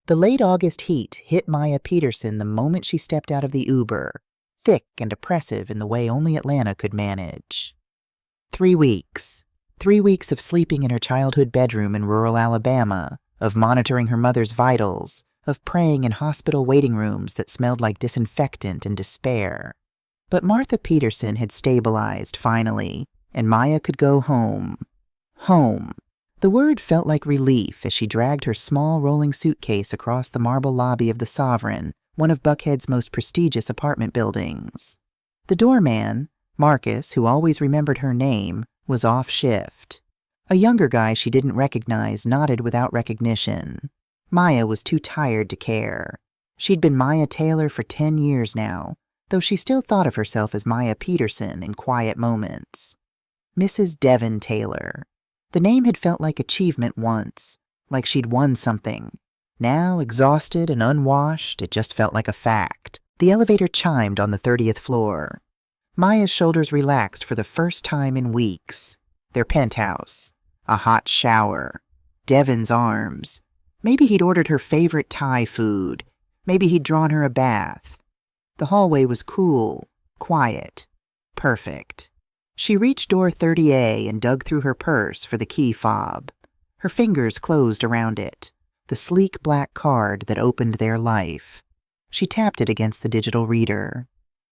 The late August heat hit Maya Peterson the moment she stepped out of the Uber, thick and oppressive in the way only Atlanta could manage. 3 weeks. 3 weeks of sleeping in her childhood bedroom in rural Alabama, of monitoring her mother's vitals, of praying in hospital waiting rooms that smelled like disinfectant and despair. But Martha Peterson had stabilized finally, and Maya could go home. Home. The word felt like relief as she dragged her small rolling suitcase across the marble lobby of the Sovereign, one of Buckhead's most prestigious apartment buildings. The doorman, Marcus, who always remembered her name, was off shift. A younger guy she didn't recognize nodded without recognition. Maya was too tired to care. She'd been Maya Taylor for 10 years now, though she still thought of herself as Maya Peterson in quiet moments. Mrs. Devon Taylor. The name had felt like achievement once, like she'd won something. Now, exhausted and unwashed, it just felt like a fact. The elevator chimed on the 30th floor. Maya's shoulders relaxed for the first time in weeks. Their penthouse. A hot shower. Devon's arms. Maybe he'd ordered her favorite Thai food. Maybe he'd drawn her a bath. The hallway was cool, quiet, perfect. She reached door 30A and dug through her purse for the key fob. Her fingers closed around it, the sleek black card that opened their life. She tapped it against the digital reader.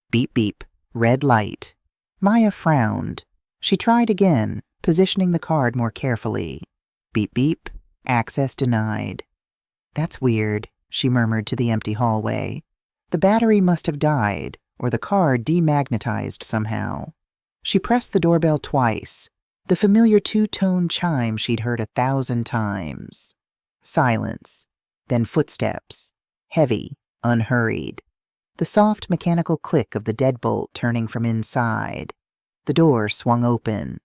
Beep beep, red light. Maya frowned. She tried again, positioning the card more carefully. Beep beep, access denied. That's weird, she murmured to the empty hallway. The battery must have died, or the card demagnetized somehow. She pressed the doorbell twice, the familiar two-tone chime she'd heard 1,000 times. Silence, then footsteps, heavy, unhurried. The soft mechanical click of the deadbolt turning from inside. The door swung open.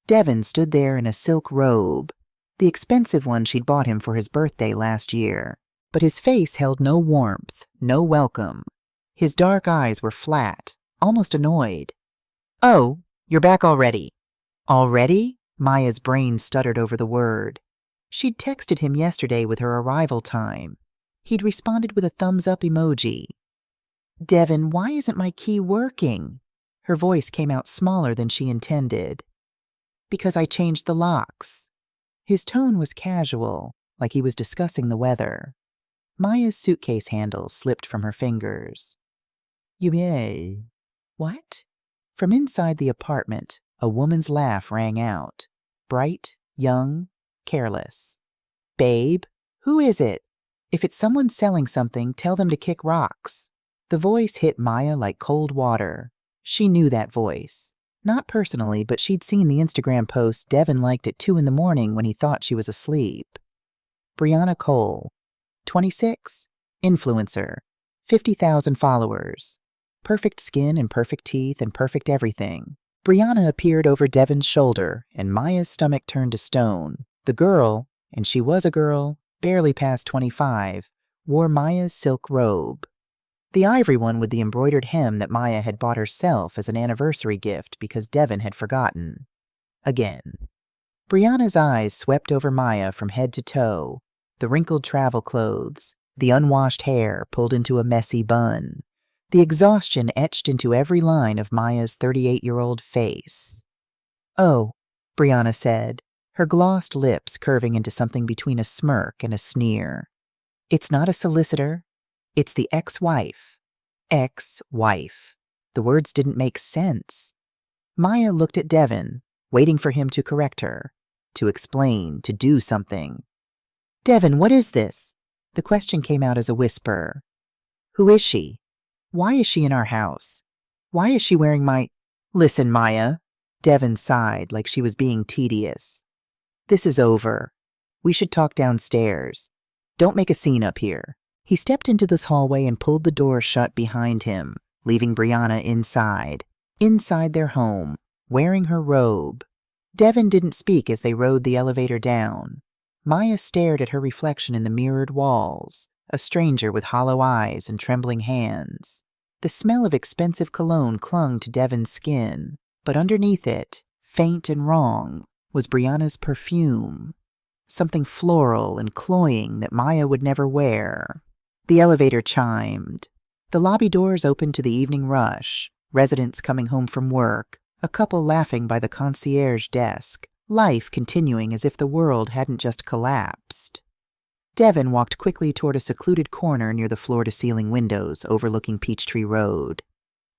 Devon stood there in a silk robe, the expensive one she'd bought him for his birthday last year. But his face held no warmth, no welcome. His dark eyes were flat, almost annoyed. "Oh, you're back already." "Already?" Maya's brain stuttered over the word. She'd texted him yesterday with her arrival time. He'd responded with a thumbs-up emoji. "Devon, why isn't my key working?" Her voice came out smaller than she intended. "Because I changed the locks." His tone was casual, like he was discussing the weather. Maya's suitcase handle slipped from her fingers. "You may." "What?" From inside the apartment, a woman's laugh rang out. Bright, young, careless. "Babe, who is it? If it's someone selling something, tell them to kick rocks." The voice hit Maya like cold water. She knew that voice. Not personally, but she'd seen the Instagram post Devon liked at 2 a.m. when he thought she was asleep. Brianna Cole. 26, influencer, 50,000 followers, perfect skin and perfect teeth and perfect everything. Brianna appeared over Devon's shoulder, and Maya's stomach turned to stone. The girl, and she was a girl, barely past 25, wore Maya's silk robe. The ivory one with the embroidered hem that Maya had bought herself as an anniversary gift because Devon had forgotten. Again. Brianna's eyes swept over Maya from head to toe. The wrinkled travel clothes, the unwashed hair pulled into a messy bun, the exhaustion etched into every line of Maya's 38-year-old face. "Oh," Brianna said, her glossed lips curving into something between a smirk and a sneer. "It's not a solicitor. It's the ex-wife." Ex-wife. The words didn't make sense. Maya looked at Devon, waiting for him to correct her, to explain, to do something. "Devon, what is this?" The question came out as a whisper. "Who is she? Why is she in our house? Why is she wearing my—" "Listen, Maya." Devon sighed like she was being tedious. "This is over. We should talk downstairs. Don't make a scene up here." He stepped into this hallway and pulled the door shut behind him, leaving Brianna inside their home, wearing her robe. Devon didn't speak as they rode the elevator down. Maya stared at her reflection in the mirrored walls, a stranger with hollow eyes and trembling hands. The smell of expensive cologne clung to Devon's skin, but underneath it, faint and wrong, was Brianna's perfume. something floral and cloying that Maya would never wear. The elevator chimed. The lobby doors opened to the evening rush, residents coming home from work, a couple laughing by the concierge desk, life continuing as if the world hadn't just collapsed. Devin walked quickly toward a secluded corner near the floor-to-ceiling windows overlooking Peachtree Road.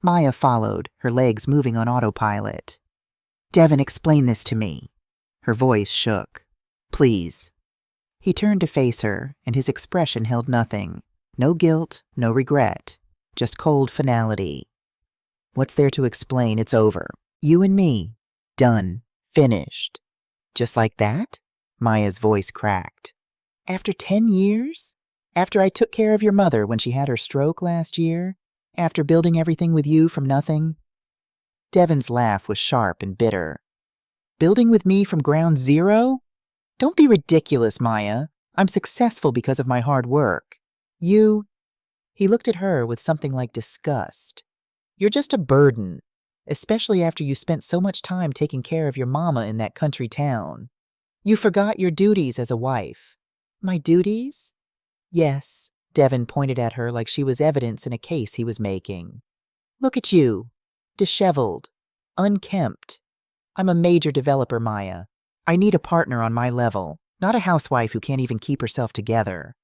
Maya followed, her legs moving on autopilot. "Devin, explain this to me." Her voice shook. "Please." He turned to face her, and his expression held nothing. No guilt, no regret, just cold finality. "What's there to explain? It's over. You and me. Done. Finished." "Just like that?" Maya's voice cracked. "After 10 years? After I took care of your mother when she had her stroke last year? After building everything with you from nothing?" Devin's laugh was sharp and bitter. "Building with me from ground zero? Don't be ridiculous, Maya. I'm successful because of my hard work. You—" He looked at her with something like disgust. "You're just a burden, especially after you spent so much time taking care of your mama in that country town. You forgot your duties as a wife." "My duties?" "Yes," Devin pointed at her like she was evidence in a case he was making. "Look at you. Disheveled. Unkempt. I'm a major developer, Maya. I need a partner on my level, not a housewife who can't even keep herself together."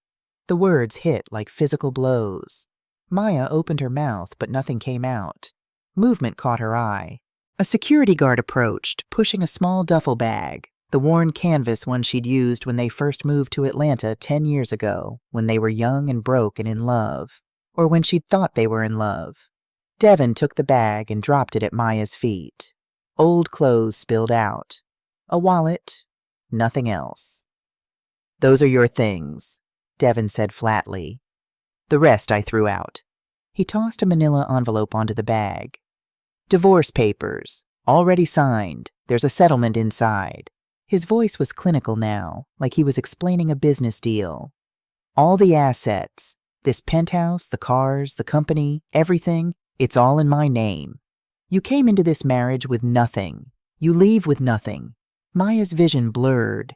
The words hit like physical blows. Maya opened her mouth, but nothing came out. Movement caught her eye. A security guard approached, pushing a small duffel bag, the worn canvas one she'd used when they first moved to Atlanta 10 years ago, when they were young and broke and in love, or when she'd thought they were in love. Devin took the bag and dropped it at Maya's feet. Old clothes spilled out. A wallet. Nothing else. "Those are your things," Devin said flatly. "The rest I threw out." He tossed a manila envelope onto the bag. "Divorce papers. Already signed. There's a settlement inside." His voice was clinical now, like he was explaining a business deal. "All the assets, this penthouse, the cars, the company, everything, it's all in my name. You came into this marriage with nothing. You leave with nothing." Maya's vision blurred.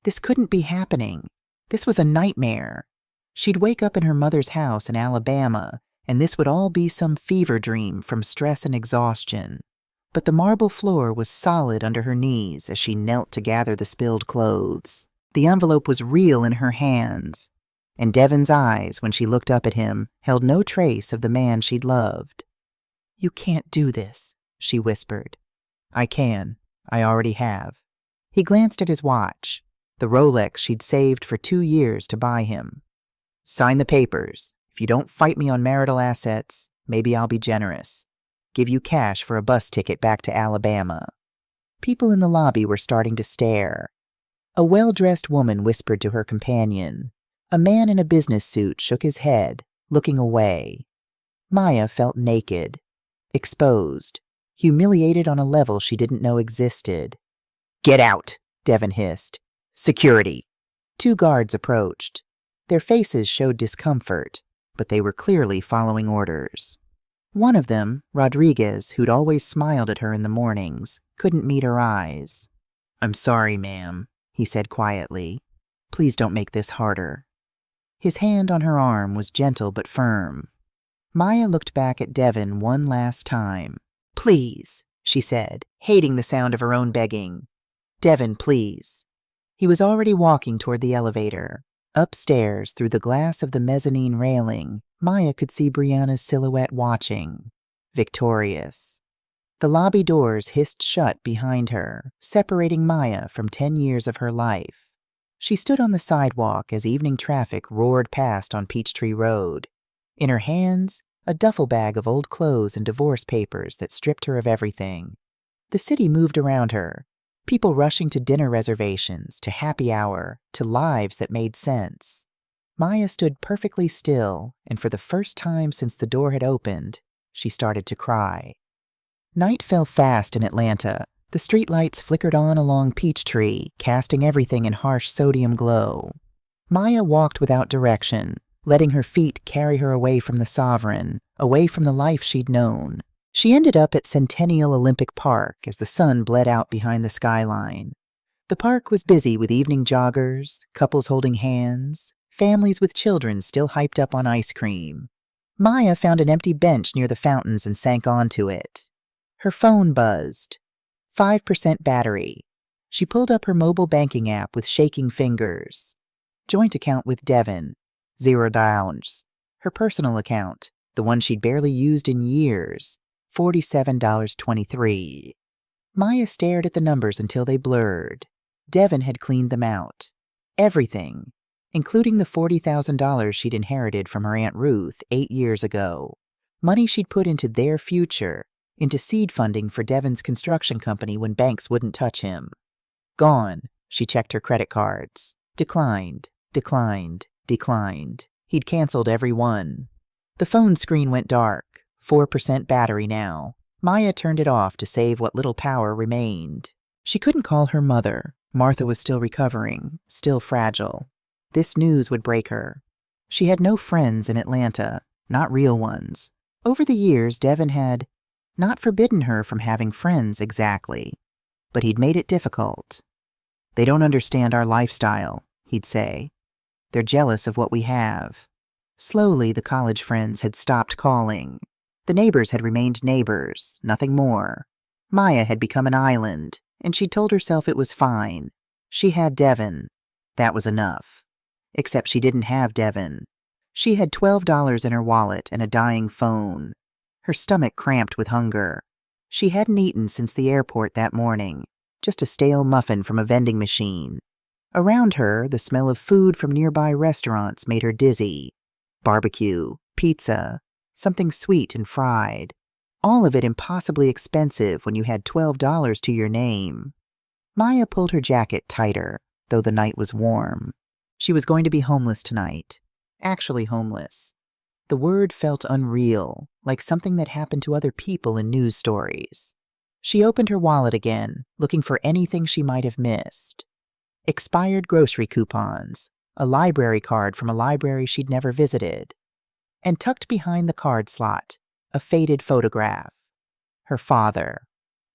This couldn't be happening. This was a nightmare. She'd wake up in her mother's house in Alabama, and this would all be some fever dream from stress and exhaustion. But the marble floor was solid under her knees as she knelt to gather the spilled clothes. The envelope was real in her hands, and Devin's eyes, when she looked up at him, held no trace of the man she'd loved. "You can't do this," she whispered. "I can. I already have." He glanced at his watch, the Rolex she'd saved for 2 years to buy him. "Sign the papers. If you don't fight me on marital assets, maybe I'll be generous. Give you cash for a bus ticket back to Alabama." People in the lobby were starting to stare. A well-dressed woman whispered to her companion. A man in a business suit shook his head, looking away. Maya felt naked, exposed, humiliated on a level she didn't know existed. "Get out," Devin hissed. "Security." 2 guards approached. Their faces showed discomfort, but they were clearly following orders. One of them, Rodriguez, who'd always smiled at her in the mornings, couldn't meet her eyes. "I'm sorry, ma'am," he said quietly. "Please don't make this harder." His hand on her arm was gentle but firm. Maya looked back at Devin one last time. "Please," she said, hating the sound of her own begging. "Devin, please." He was already walking toward the elevator. Upstairs, through the glass of the mezzanine railing, Maya could see Brianna's silhouette watching, victorious. The lobby doors hissed shut behind her, separating Maya from 10 years of her life. She stood on the sidewalk as evening traffic roared past on Peachtree Road. In her hands, a duffel bag of old clothes and divorce papers that stripped her of everything. The city moved around her, people rushing to dinner reservations, to happy hour, to lives that made sense. Maya stood perfectly still, and for the first time since the door had opened, she started to cry. Night fell fast in Atlanta. The streetlights flickered on along Peachtree, casting everything in harsh sodium glow. Maya walked without direction, letting her feet carry her away from the sovereign, away from the life she'd known. She ended up at Centennial Olympic Park as the sun bled out behind the skyline. The park was busy with evening joggers, couples holding hands, families with children still hyped up on ice cream. Maya found an empty bench near the fountains and sank onto it. Her phone buzzed. 5% battery. She pulled up her mobile banking app with shaking fingers. Joint account with Devin. $0. Her personal account, the one she'd barely used in years. $47.23. Maya stared at the numbers until they blurred. Devin had cleaned them out. Everything, including the $40,000 she'd inherited from her Aunt Ruth 8 years ago. Money she'd put into their future, into seed funding for Devin's construction company when banks wouldn't touch him. Gone. She checked her credit cards. Declined. He'd canceled every one. The phone screen went dark. 4% battery now. Maya turned it off to save what little power remained. She couldn't call her mother. Martha was still recovering, still fragile. This news would break her. She had no friends in Atlanta, not real ones. Over the years, Devin had not forbidden her from having friends exactly, but he'd made it difficult. They don't understand our lifestyle, he'd say. They're jealous of what we have. Slowly, the college friends had stopped calling. The neighbors had remained neighbors, nothing more. Maya had become an island, and she told herself it was fine. She had Devin. That was enough. Except she didn't have Devin. She had $12 in her wallet and a dying phone. Her stomach cramped with hunger. She hadn't eaten since the airport that morning, just a stale muffin from a vending machine. Around her, the smell of food from nearby restaurants made her dizzy. Barbecue, pizza, something sweet and fried. All of it impossibly expensive when you had $12 to your name. Maya pulled her jacket tighter, though the night was warm. She was going to be homeless tonight. Actually homeless. The word felt unreal, like something that happened to other people in news stories. She opened her wallet again, looking for anything she might have missed. Expired grocery coupons, a library card from a library she'd never visited, and tucked behind the card slot, a faded photograph. Her father.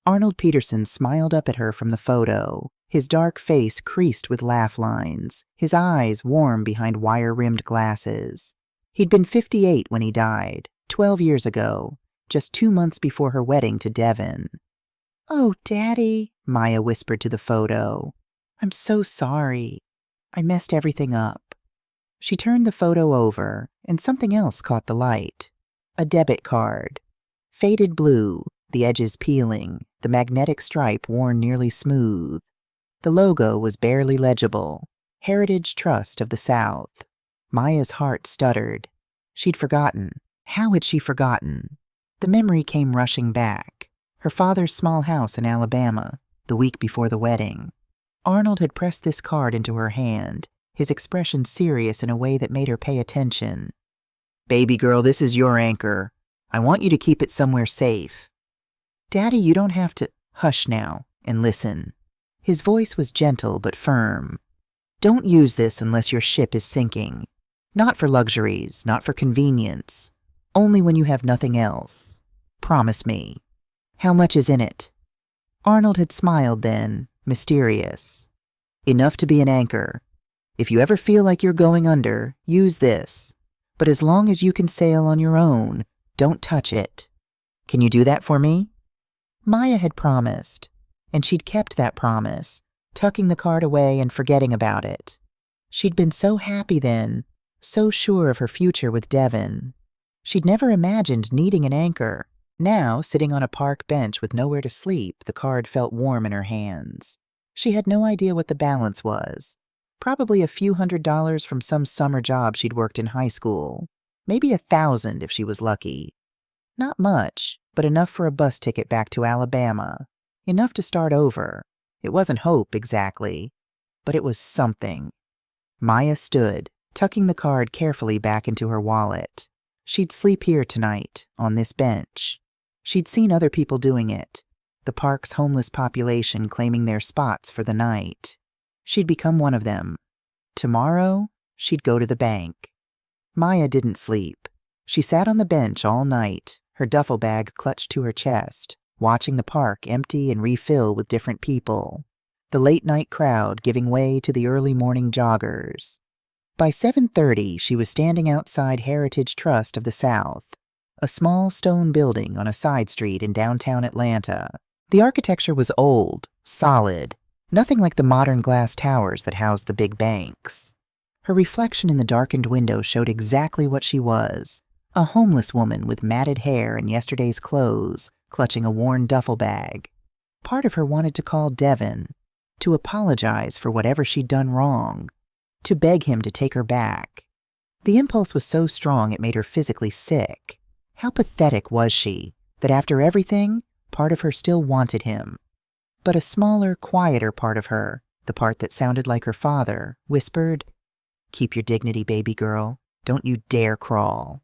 Arnold Peterson smiled up at her from the photo, his dark face creased with laugh lines, his eyes warm behind wire-rimmed glasses. He'd been 58 when he died, 12 years ago, just 2 months before her wedding to Devin. "Oh, Daddy," Maya whispered to the photo. "I'm so sorry. I messed everything up." She turned the photo over, and something else caught the light. A debit card. Faded blue, the edges peeling, the magnetic stripe worn nearly smooth. The logo was barely legible. Heritage Trust of the South. Maya's heart stuttered. She'd forgotten. How had she forgotten? The memory came rushing back. Her father's small house in Alabama, the week before the wedding. Arnold had pressed this card into her hand, his expression serious in a way that made her pay attention. "Baby girl, this is your anchor. I want you to keep it somewhere safe." "Daddy, you don't have to—" "Hush now, and listen." His voice was gentle but firm. "Don't use this unless your ship is sinking. Not for luxuries, not for convenience. Only when you have nothing else. Promise me." "How much is in it?" Arnold had smiled then, mysterious. "Enough to be an anchor. If you ever feel like you're going under, use this. But as long as you can sail on your own, don't touch it. Can you do that for me?" Maya had promised, and she'd kept that promise, tucking the card away and forgetting about it. She'd been so happy then, so sure of her future with Devin. She'd never imagined needing an anchor. Now, sitting on a park bench with nowhere to sleep, the card felt warm in her hands. She had no idea what the balance was. Probably a few $100s from some summer job she'd worked in high school. Maybe 1,000 if she was lucky. Not much, but enough for a bus ticket back to Alabama. Enough to start over. It wasn't hope, exactly, but it was something. Maya stood, tucking the card carefully back into her wallet. She'd sleep here tonight, on this bench. She'd seen other people doing it, the park's homeless population claiming their spots for the night. She'd become one of them. Tomorrow, she'd go to the bank. Maya didn't sleep. She sat on the bench all night, her duffel bag clutched to her chest, watching the park empty and refill with different people. the late-night crowd giving way to the early morning joggers. By 7:30, she was standing outside Heritage Trust of the South, a small stone building on a side street in downtown Atlanta. The architecture was old, solid, nothing like the modern glass towers that housed the big banks. Her reflection in the darkened window showed exactly what she was, a homeless woman with matted hair and yesterday's clothes, clutching a worn duffel bag. Part of her wanted to call Devin, to apologize for whatever she'd done wrong, to beg him to take her back. The impulse was so strong it made her physically sick. How pathetic was she, that after everything, part of her still wanted him. But a smaller, quieter part of her, the part that sounded like her father, whispered, "Keep your dignity, baby girl. Don't you dare crawl."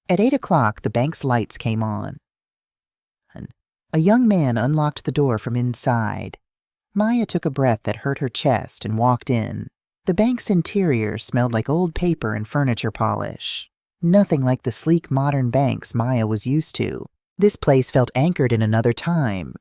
At 8 o'clock, the bank's lights came on. A young man unlocked the door from inside. Maya took a breath that hurt her chest and walked in. The bank's interior smelled like old paper and furniture polish. Nothing like the sleek modern banks Maya was used to. This place felt anchored in another time.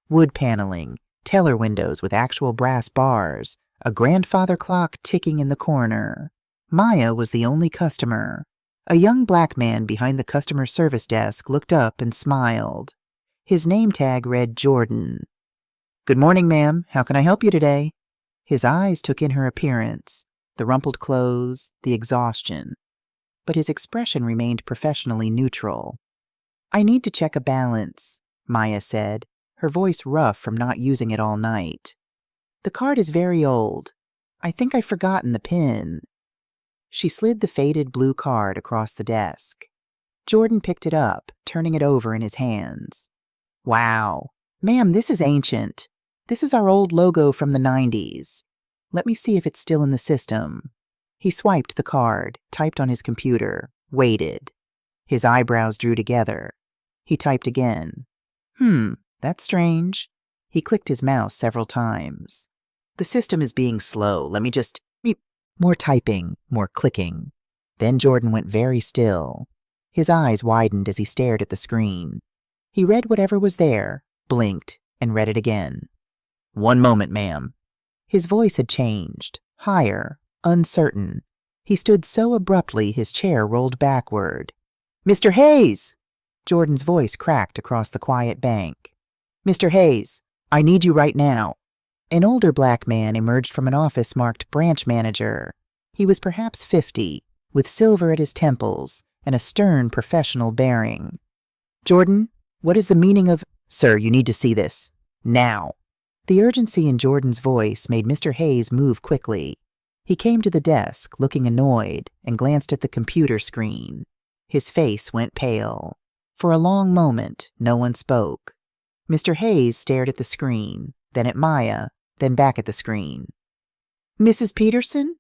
Wood paneling, teller windows with actual brass bars, a grandfather clock ticking in the corner. Maya was the only customer. A young black man behind the customer service desk looked up and smiled. His name tag read Jordan. "Good morning, ma'am. How can I help you today?" His eyes took in her appearance, the rumpled clothes, the exhaustion. But his expression remained professionally neutral. "I need to check a balance," Maya said, her voice rough from not using it all night. "The card is very old. I think I've forgotten the PIN." She slid the faded blue card across the desk. Jordan picked it up, turning it over in his hands. "Wow. Ma'am, this is ancient. This is our old logo from the 90s. Let me see if it's still in the system." He swiped the card, typed on his computer, waited. His eyebrows drew together. He typed again. That's strange." He clicked his mouse several times. "The system is being slow. Let me just..." More typing, more clicking. Then Jordan went very still. His eyes widened as he stared at the screen. He read whatever was there, blinked, and read it again. "1 moment, ma'am." His voice had changed, higher, uncertain. He stood so abruptly his chair rolled backward. "Mr. Hayes!" Jordan's voice cracked across the quiet bank. "Mr. Hayes, I need you right now." An older black man emerged from an office marked branch manager. He was perhaps 50, with silver at his temples and a stern professional bearing. "Jordan, what is the meaning of..." "Sir, you need to see this. Now." The urgency in Jordan's voice made Mr. Hayes move quickly. He came to the desk, looking annoyed, and glanced at the computer screen. His face went pale. For a long moment, no one spoke. Mr. Hayes stared at the screen, then at Maya, then back at the screen. "Mrs. Peterson?"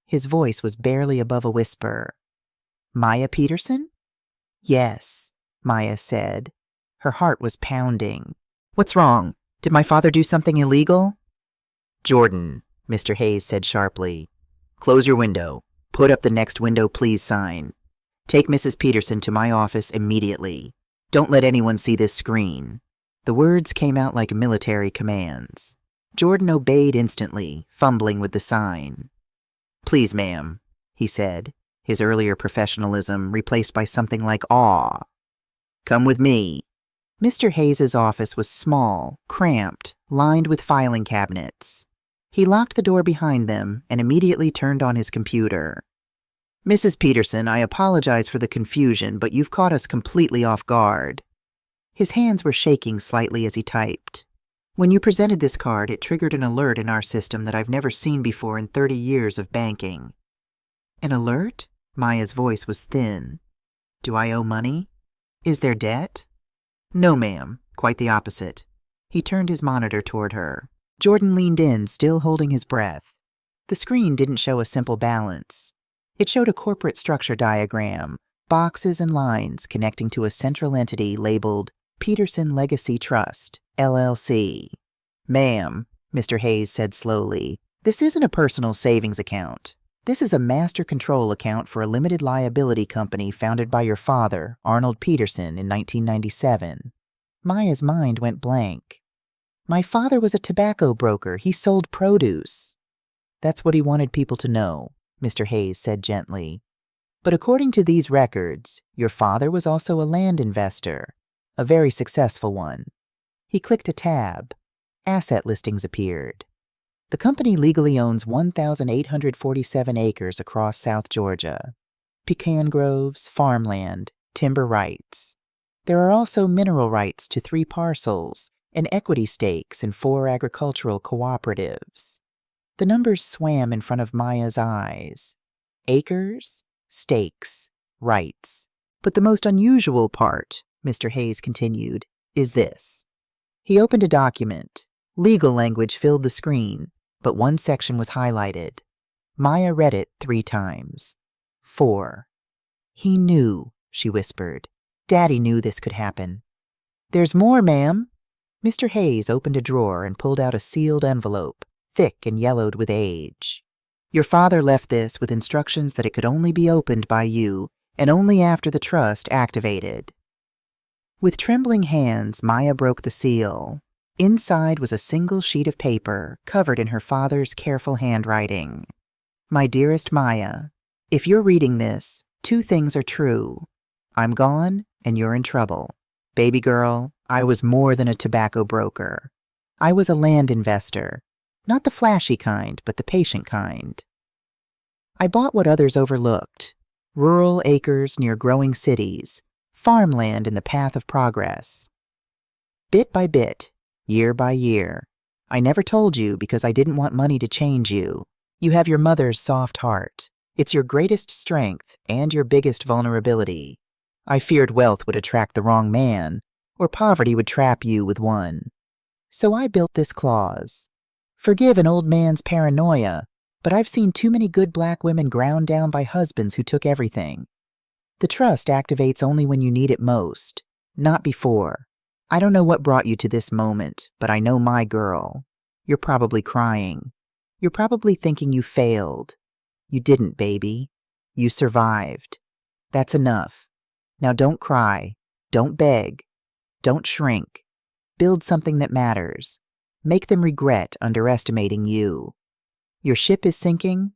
His voice was barely above a whisper. "Maya Peterson?" "Yes," Maya said. Her heart was pounding. "What's wrong? Did my father do something illegal?" "Jordan," Mr. Hayes said sharply. "Close your window. Put up the next window please sign. Take Mrs. Peterson to my office immediately. Don't let anyone see this screen." The words came out like military commands. Jordan obeyed instantly, fumbling with the sign. "Please, ma'am," he said, his earlier professionalism replaced by something like awe. "Come with me." Mr. Hayes's office was small, cramped, lined with filing cabinets. He locked the door behind them and immediately turned on his computer. "Mrs. Peterson, I apologize for the confusion, but you've caught us completely off guard." His hands were shaking slightly as he typed. "When you presented this card, it triggered an alert in our system that I've never seen before in 30 years of banking." "An alert?" Maya's voice was thin. "Do I owe money? Is there debt?" "No, ma'am. Quite the opposite." He turned his monitor toward her. Jordan leaned in, still holding his breath. The screen didn't show a simple balance. It showed a corporate structure diagram, boxes and lines connecting to a central entity labeled Peterson Legacy Trust, LLC. "Ma'am," Mr. Hayes said slowly, "this isn't a personal savings account. This is a master control account for a limited liability company founded by your father, Arnold Peterson, in 1997. Maya's mind went blank. My father was a tobacco broker. He sold produce. That's what he wanted people to know, Mr. Hayes said gently. But according to these records, your father was also a land investor, a very successful one. He clicked a tab. Asset listings appeared. The company legally owns 1,847 acres across South Georgia. Pecan groves, farmland, timber rights. There are also mineral rights to 3 parcels and equity stakes in 4 agricultural cooperatives. The numbers swam in front of Maya's eyes. Acres, stakes, rights. But the most unusual part, Mr. Hayes continued, is this. He opened a document. Legal language filled the screen, but one section was highlighted. Maya read it 3 times. 4. He knew, she whispered. Daddy knew this could happen. There's more, ma'am. Mr. Hayes opened a drawer and pulled out a sealed envelope, thick and yellowed with age. Your father left this with instructions that it could only be opened by you, and only after the trust activated. With trembling hands, Maya broke the seal. Inside was a single sheet of paper, covered in her father's careful handwriting. My dearest Maya, if you're reading this, 2 things are true. I'm gone, and you're in trouble. Baby girl, I was more than a tobacco broker. I was a land investor. Not the flashy kind, but the patient kind. I bought what others overlooked. Rural acres near growing cities. Farmland in the path of progress. Bit by bit, year by year. I never told you because I didn't want money to change you. You have your mother's soft heart. It's your greatest strength and your biggest vulnerability. I feared wealth would attract the wrong man, or poverty would trap you with one. So I built this clause. Forgive an old man's paranoia, but I've seen too many good black women ground down by husbands who took everything. The trust activates only when you need it most, not before. I don't know what brought you to this moment, but I know my girl. You're probably crying. You're probably thinking you failed. You didn't, baby. You survived. That's enough. Now don't cry. Don't beg. Don't shrink. Build something that matters. Make them regret underestimating you. Your ship is sinking?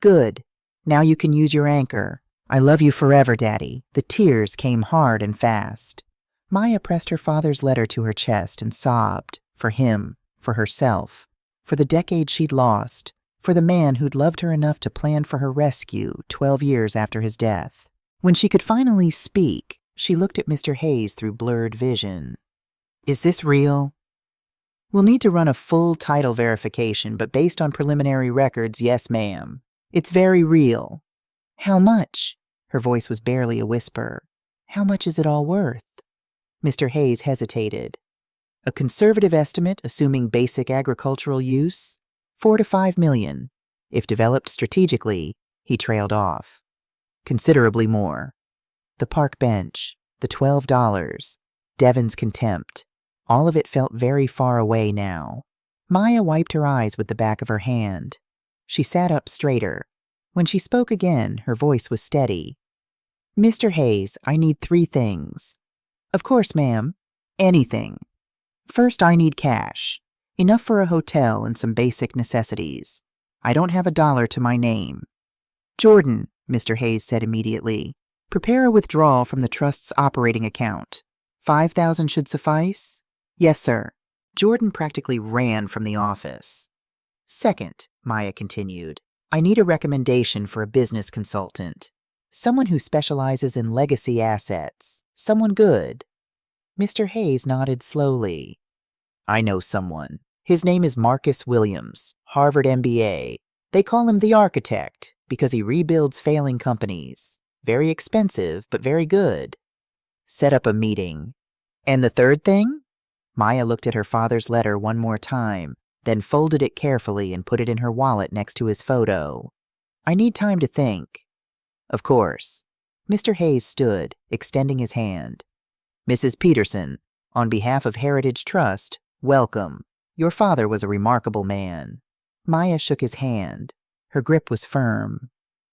Good. Now you can use your anchor. I love you forever, Daddy. The tears came hard and fast. Maya pressed her father's letter to her chest and sobbed. For him, for herself, for the decade she'd lost, for the man who'd loved her enough to plan for her rescue 12 years after his death. When she could finally speak, she looked at Mr. Hayes through blurred vision. Is this real? We'll need to run a full title verification, but based on preliminary records, yes, ma'am. It's very real. How much? Her voice was barely a whisper. How much is it all worth? Mr. Hayes hesitated. A conservative estimate, assuming basic agricultural use, 4 to 5 million. If developed strategically, he trailed off. Considerably more. The park bench, the $12, Devon's contempt. All of it felt very far away now. Maya wiped her eyes with the back of her hand. She sat up straighter. When she spoke again, her voice was steady. Mr. Hayes, I need 3 things. Of course, ma'am. Anything. First, I need cash. Enough for a hotel and some basic necessities. I don't have $1 to my name. Jordan, Mr. Hayes said immediately, prepare a withdrawal from the trust's operating account. 5,000 should suffice? Yes, sir. Jordan practically ran from the office. Second, Maya continued, I need a recommendation for a business consultant. Someone who specializes in legacy assets. Someone good. Mr. Hayes nodded slowly. I know someone. His name is Marcus Williams, Harvard MBA. They call him the architect because he rebuilds failing companies. Very expensive, but very good. Set up a meeting. And the third thing? Maya looked at her father's letter one more time, then folded it carefully and put it in her wallet next to his photo. I need time to think. Of course. Mr. Hayes stood, extending his hand. Mrs. Peterson, on behalf of Heritage Trust, welcome. Your father was a remarkable man. Maya shook his hand. Her grip was firm.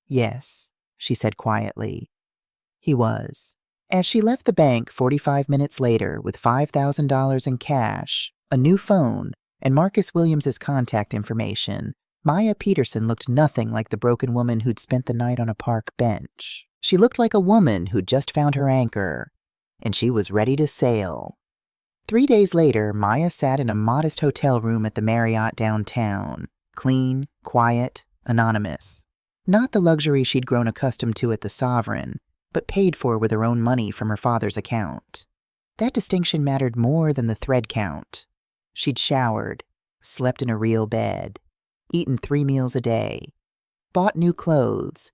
Yes, she said quietly. He was. As she left the bank 45 minutes later with $5,000 in cash, a new phone, and Marcus Williams's contact information, Maya Peterson looked nothing like the broken woman who'd spent the night on a park bench. She looked like a woman who'd just found her anchor, and she was ready to sail. 3 days later, Maya sat in a modest hotel room at the Marriott downtown. Clean, quiet, anonymous. Not the luxury she'd grown accustomed to at the Sovereign, but paid for with her own money from her father's account. That distinction mattered more than the thread count. She'd showered, slept in a real bed, eaten 3 meals a day, bought new clothes.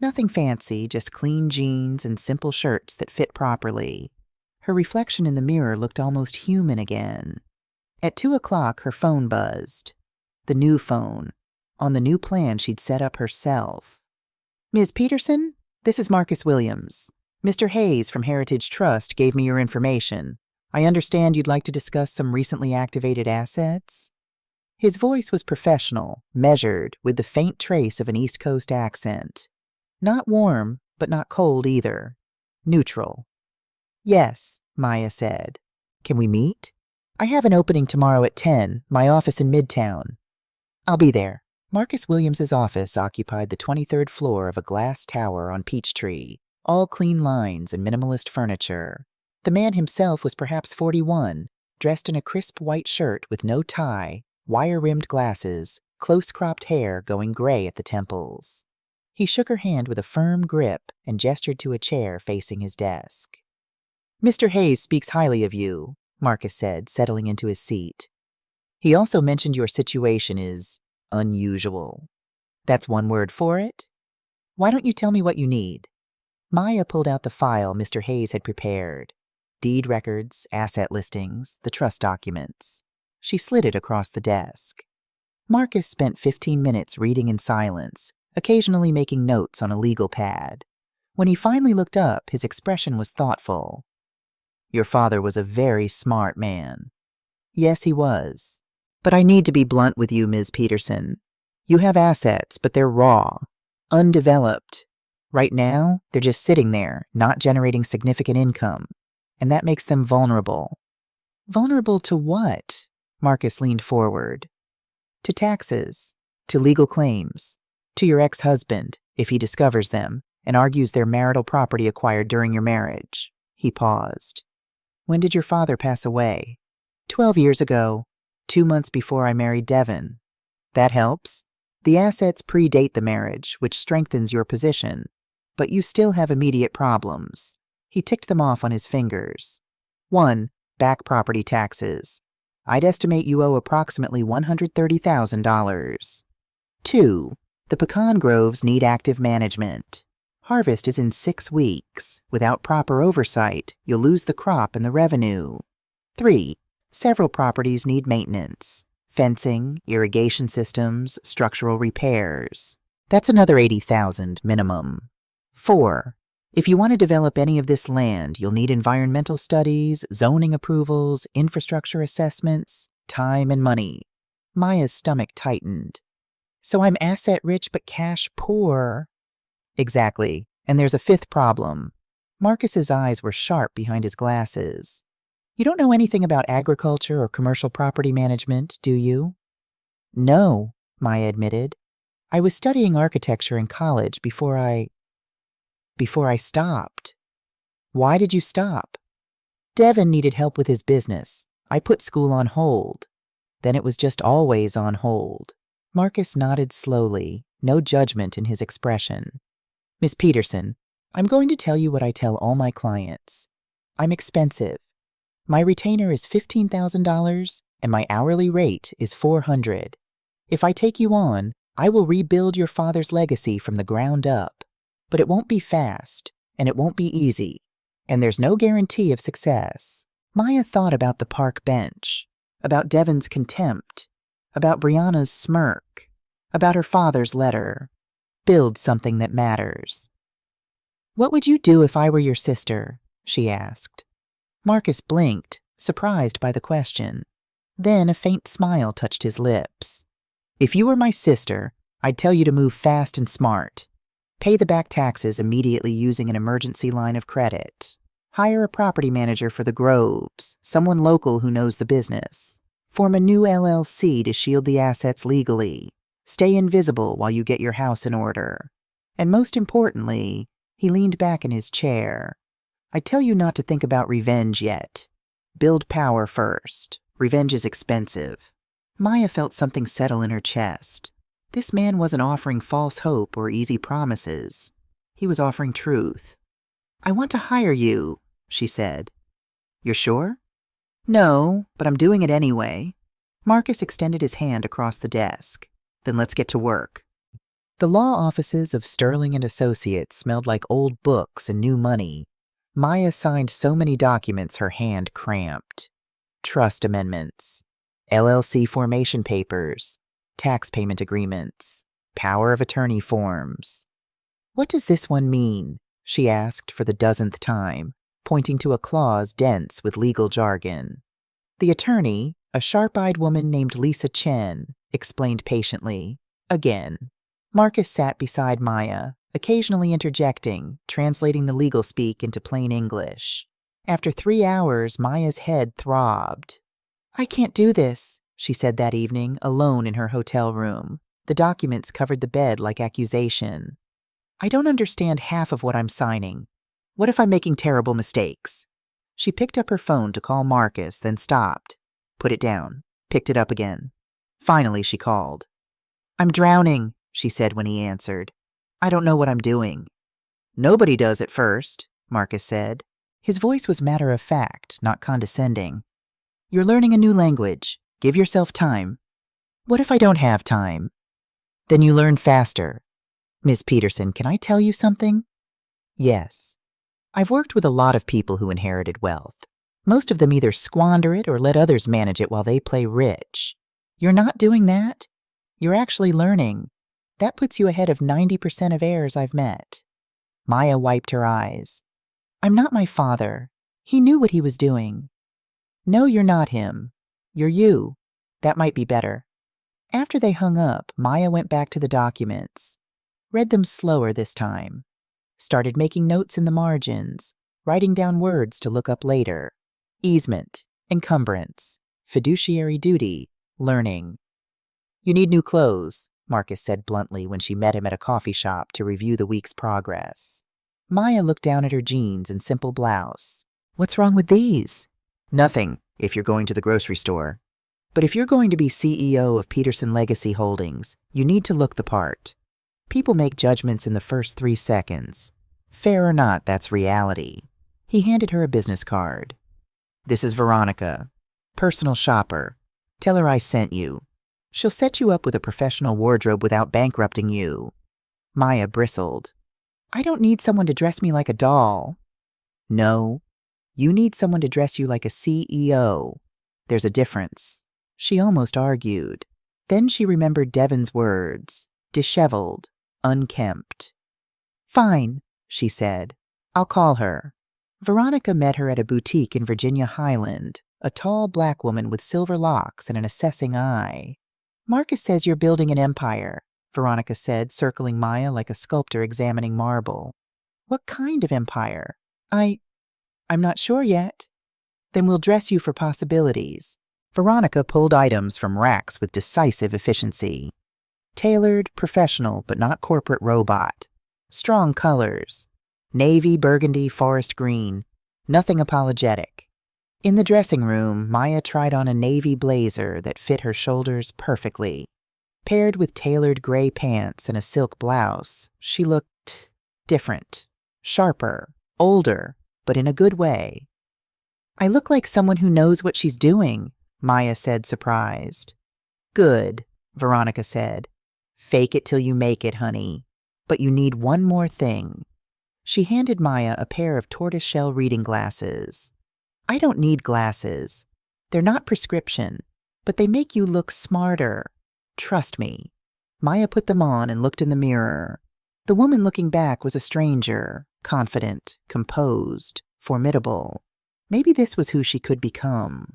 Nothing fancy, just clean jeans and simple shirts that fit properly. Her reflection in the mirror looked almost human again. At 2 o'clock, her phone buzzed. The new phone, on the new plan she'd set up herself. "Ms. Peterson, this is Marcus Williams. Mr. Hayes from Heritage Trust gave me your information. I understand you'd like to discuss some recently activated assets?" His voice was professional, measured, with the faint trace of an East Coast accent. Not warm, but not cold either. Neutral. "Yes," Maya said. "Can we meet? I have an opening tomorrow at 10, my office in Midtown." "I'll be there." Marcus Williams's office occupied the 23rd floor of a glass tower on Peachtree, all clean lines and minimalist furniture. The man himself was perhaps 41, dressed in a crisp white shirt with no tie, wire-rimmed glasses, close-cropped hair going gray at the temples. He shook her hand with a firm grip and gestured to a chair facing his desk. "Mr. Hayes speaks highly of you," Marcus said, settling into his seat. "He also mentioned your situation is unusual. That's one word for it? Why don't you tell me what you need?" Maya pulled out the file Mr. Hayes had prepared. Deed records, asset listings, the trust documents. She slid it across the desk. Marcus spent 15 minutes reading in silence, occasionally making notes on a legal pad. When he finally looked up, his expression was thoughtful. "Your father was a very smart man." "Yes, he was. But I need to be blunt with you, Ms. Peterson. You have assets, but they're raw, undeveloped. Right now, they're just sitting there, not generating significant income, and that makes them vulnerable." "Vulnerable to what?" Marcus leaned forward. "To taxes, to legal claims, to your ex-husband, if he discovers them, and argues they're marital property acquired during your marriage." He paused. "When did your father pass away?" 12 years ago, 2 months before I married Devon." "That helps. The assets predate the marriage, which strengthens your position, but you still have immediate problems." He ticked them off on his fingers. 1. Back property taxes. I'd estimate you owe approximately $130,000. 2. The pecan groves need active management. Harvest is in 6 weeks. Without proper oversight, you'll lose the crop and the revenue. 3. Several properties need maintenance. Fencing, irrigation systems, structural repairs. That's another $80,000 minimum. 4. If you want to develop any of this land, you'll need environmental studies, zoning approvals, infrastructure assessments, time and money. Maya's stomach tightened. "So I'm asset-rich but cash-poor." "Exactly. And there's a 5th problem." Marcus's eyes were sharp behind his glasses. "You don't know anything about agriculture or commercial property management, do you?" "No," Maya admitted. "I was studying architecture in college before I stopped." "Why did you stop?" "Devon needed help with his business. I put school on hold. Then it was just always on hold." Marcus nodded slowly, no judgment in his expression. "Miss Peterson, I'm going to tell you what I tell all my clients. I'm expensive. My retainer is $15,000 and my hourly rate is $400. If I take you on, I will rebuild your father's legacy from the ground up. But it won't be fast, and it won't be easy, and there's no guarantee of success." Maya thought about the park bench, about Devon's contempt, about Brianna's smirk, about her father's letter. Build something that matters. "What would you do if I were your sister?" she asked. Marcus blinked, surprised by the question. Then a faint smile touched his lips. "If you were my sister, I'd tell you to move fast and smart. Pay the back taxes immediately using an emergency line of credit. Hire a property manager for the groves, someone local who knows the business. Form a new LLC to shield the assets legally. Stay invisible while you get your house in order. And most importantly, he leaned back in his chair. I tell you not to think about revenge yet. Build power first. Revenge is expensive. Maya felt something settle in her chest. This man wasn't offering false hope or easy promises. He was offering truth. I want to hire you, she said. You're sure? No, but I'm doing it anyway. Marcus extended his hand across the desk. Then let's get to work. The law offices of Sterling and Associates smelled like old books and new money. Maya signed so many documents her hand cramped. Trust amendments, LLC formation papers, tax payment agreements, power of attorney forms. What does this one mean? She asked for the dozenth time, pointing to a clause dense with legal jargon. The attorney, a sharp-eyed woman named Lisa Chen, explained patiently. Again. Marcus sat beside Maya, occasionally interjecting, translating the legal speak into plain English. After 3 hours, Maya's head throbbed. I can't do this, she said that evening, alone in her hotel room. The documents covered the bed like accusation. I don't understand half of what I'm signing. What if I'm making terrible mistakes? She picked up her phone to call Marcus, then stopped. Put it down. Picked it up again. Finally, she called. I'm drowning, she said when he answered. I don't know what I'm doing. Nobody does at first, Marcus said. His voice was matter-of-fact, not condescending. You're learning a new language. Give yourself time. What if I don't have time? Then you learn faster. Miss Peterson, can I tell you something? Yes. I've worked with a lot of people who inherited wealth. Most of them either squander it or let others manage it while they play rich. You're not doing that. You're actually learning. That puts you ahead of 90% of heirs I've met. Maya wiped her eyes. I'm not my father. He knew what he was doing. No, you're not him. You're you. That might be better. After they hung up, Maya went back to the documents. Read them slower this time. Started making notes in the margins, writing down words to look up later. Easement, encumbrance, fiduciary duty, learning. You need new clothes, Marcus said bluntly when she met him at a coffee shop to review the week's progress. Maya looked down at her jeans and simple blouse. What's wrong with these? Nothing, if you're going to the grocery store. But if you're going to be CEO of Peterson Legacy Holdings, you need to look the part. People make judgments in the first 3 seconds. Fair or not, that's reality. He handed her a business card. This is Veronica, personal shopper. Tell her I sent you. She'll set you up with a professional wardrobe without bankrupting you. Maya bristled. I don't need someone to dress me like a doll. No, you need someone to dress you like a CEO. There's a difference. She almost argued. Then she remembered Devon's words, disheveled, unkempt. Fine, she said. I'll call her. Veronica met her at a boutique in Virginia Highland, a tall black woman with silver locks and an assessing eye. Marcus says you're building an empire, Veronica said, circling Maya like a sculptor examining marble. What kind of empire? I'm not sure yet. Then we'll dress you for possibilities. Veronica pulled items from racks with decisive efficiency. Tailored, professional, but not corporate robot. Strong colors. Navy, burgundy, forest green. Nothing apologetic. In the dressing room, Maya tried on a navy blazer that fit her shoulders perfectly. Paired with tailored gray pants and a silk blouse, she looked different, sharper, older, but in a good way. I look like someone who knows what she's doing, Maya said, surprised. Good, Veronica said. Fake it till you make it, honey. But you need one more thing. She handed Maya a pair of tortoiseshell reading glasses. I don't need glasses. They're not prescription, but they make you look smarter. Trust me. Maya put them on and looked in the mirror. The woman looking back was a stranger, confident, composed, formidable. Maybe this was who she could become.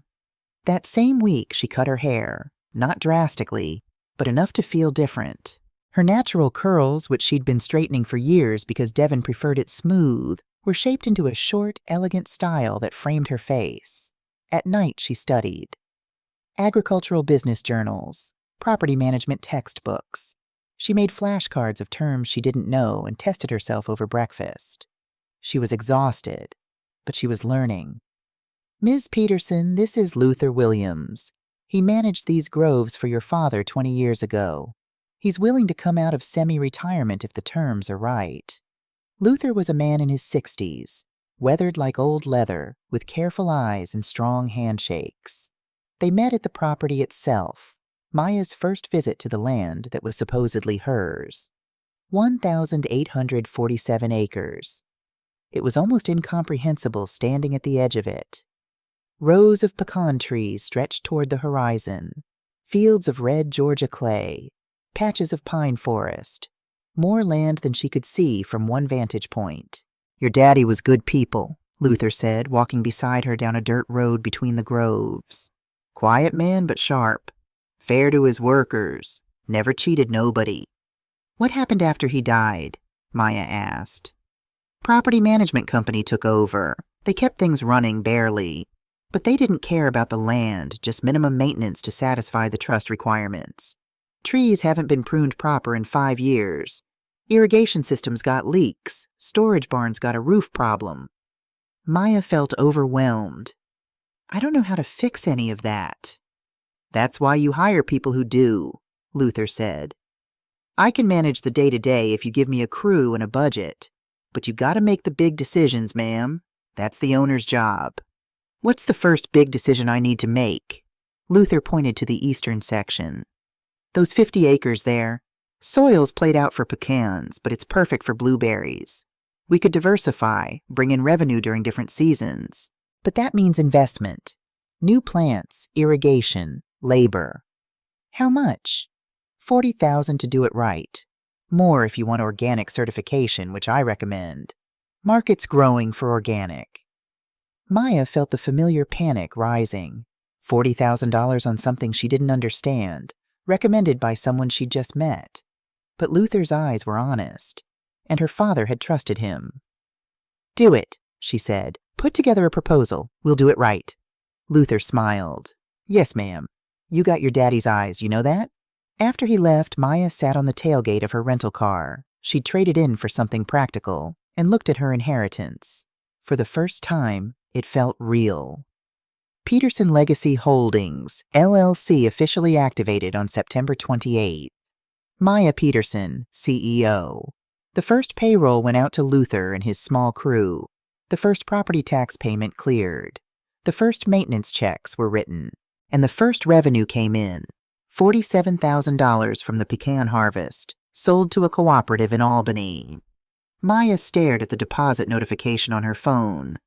That same week, she cut her hair, not drastically, but enough to feel different. Her natural curls, which she'd been straightening for years because Devon preferred it smooth, were shaped into a short, elegant style that framed her face. At night, she studied. agricultural business journals, property management textbooks. She made flashcards of terms she didn't know and tested herself over breakfast. She was exhausted, but she was learning. Ms. Peterson, this is Luther Williams. He managed these groves for your father 20 years ago. He's willing to come out of semi-retirement if the terms are right. Luther was a man in his 60s, weathered like old leather, with careful eyes and strong handshakes. They met at the property itself, Maya's first visit to the land that was supposedly hers. 1,847 acres. It was almost incomprehensible standing at the edge of it. Rows of pecan trees stretched toward the horizon, fields of red Georgia clay, patches of pine forest, more land than she could see from one vantage point. Your daddy was good people, Luther said, walking beside her down a dirt road between the groves. Quiet man, but sharp. Fair to his workers. Never cheated nobody. What happened after he died? Maya asked. Property management company took over. They kept things running barely. But they didn't care about the land, just minimum maintenance to satisfy the trust requirements. Trees haven't been pruned proper in 5 years. Irrigation systems got leaks. Storage barns got a roof problem. Maya felt overwhelmed. I don't know how to fix any of that. That's why you hire people who do, Luther said. I can manage the day-to-day if you give me a crew and a budget. But you gotta make the big decisions, ma'am. That's the owner's job. What's the first big decision I need to make? Luther pointed to the eastern section. Those 50 acres there. Soil's played out for pecans, but it's perfect for blueberries. We could diversify, bring in revenue during different seasons. But that means investment. New plants, irrigation, labor. How much? $40,000 to do it right. More if you want organic certification, which I recommend. Market's growing for organic. Maya felt the familiar panic rising. $40,000 on something she didn't understand, recommended by someone she'd just met. But Luther's eyes were honest, and her father had trusted him. Do it, she said. Put together a proposal. We'll do it right. Luther smiled. Yes, ma'am. You got your daddy's eyes, you know that? After he left, Maya sat on the tailgate of her rental car. She'd traded in for something practical and looked at her inheritance. For the first time, it felt real. Peterson Legacy Holdings, LLC officially activated on September 28th. Maya Peterson, CEO. The first payroll went out to Luther and his small crew. The first property tax payment cleared. The first maintenance checks were written. And the first revenue came in. $47,000 from the pecan harvest, sold to a cooperative in Albany. Maya stared at the deposit notification on her phone.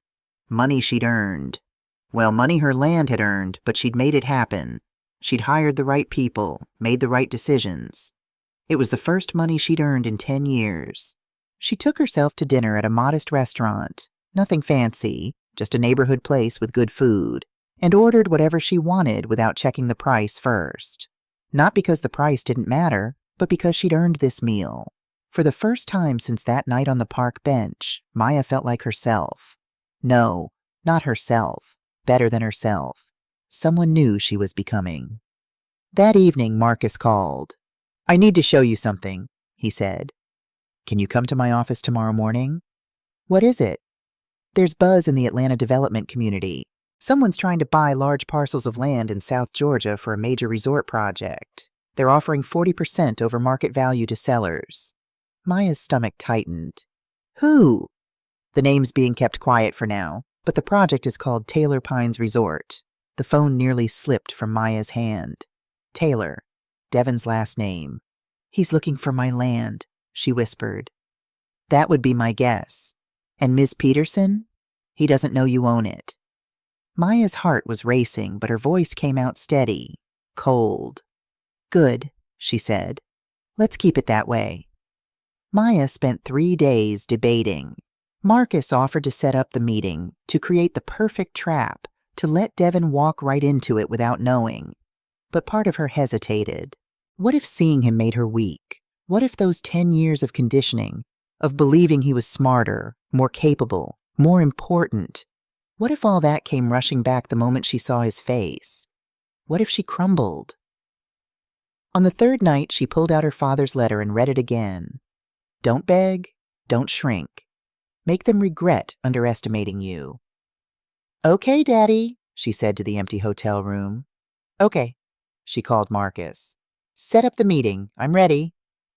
Money she'd earned. Well, money her land had earned, but she'd made it happen. She'd hired the right people, made the right decisions. It was the first money she'd earned in 10 years. She took herself to dinner at a modest restaurant, nothing fancy, just a neighborhood place with good food, and ordered whatever she wanted without checking the price first. Not because the price didn't matter, but because she'd earned this meal. For the first time since that night on the park bench, Maya felt like herself. No, not herself. Better than herself. Someone new she was becoming. That evening, Marcus called. I need to show you something, he said. Can you come to my office tomorrow morning? What is it? There's buzz in the Atlanta development community. Someone's trying to buy large parcels of land in South Georgia for a major resort project. They're offering 40% over market value to sellers. Maya's stomach tightened. Who? The name's being kept quiet for now, but the project is called Taylor Pines Resort. The phone nearly slipped from Maya's hand. Taylor, Devon's last name. He's looking for my land, she whispered. That would be my guess. And Ms. Peterson? He doesn't know you own it. Maya's heart was racing, but her voice came out steady, cold. Good, she said. Let's keep it that way. Maya spent 3 days debating. Marcus offered to set up the meeting, to create the perfect trap, to let Devon walk right into it without knowing. But part of her hesitated. What if seeing him made her weak? What if those 10 years of conditioning, of believing he was smarter, more capable, more important, what if all that came rushing back the moment she saw his face? What if she crumbled? On the third night, she pulled out her father's letter and read it again. Don't beg, don't shrink. Make them regret underestimating you. Okay, Daddy, she said to the empty hotel room. Okay, she called Marcus. Set up the meeting. I'm ready.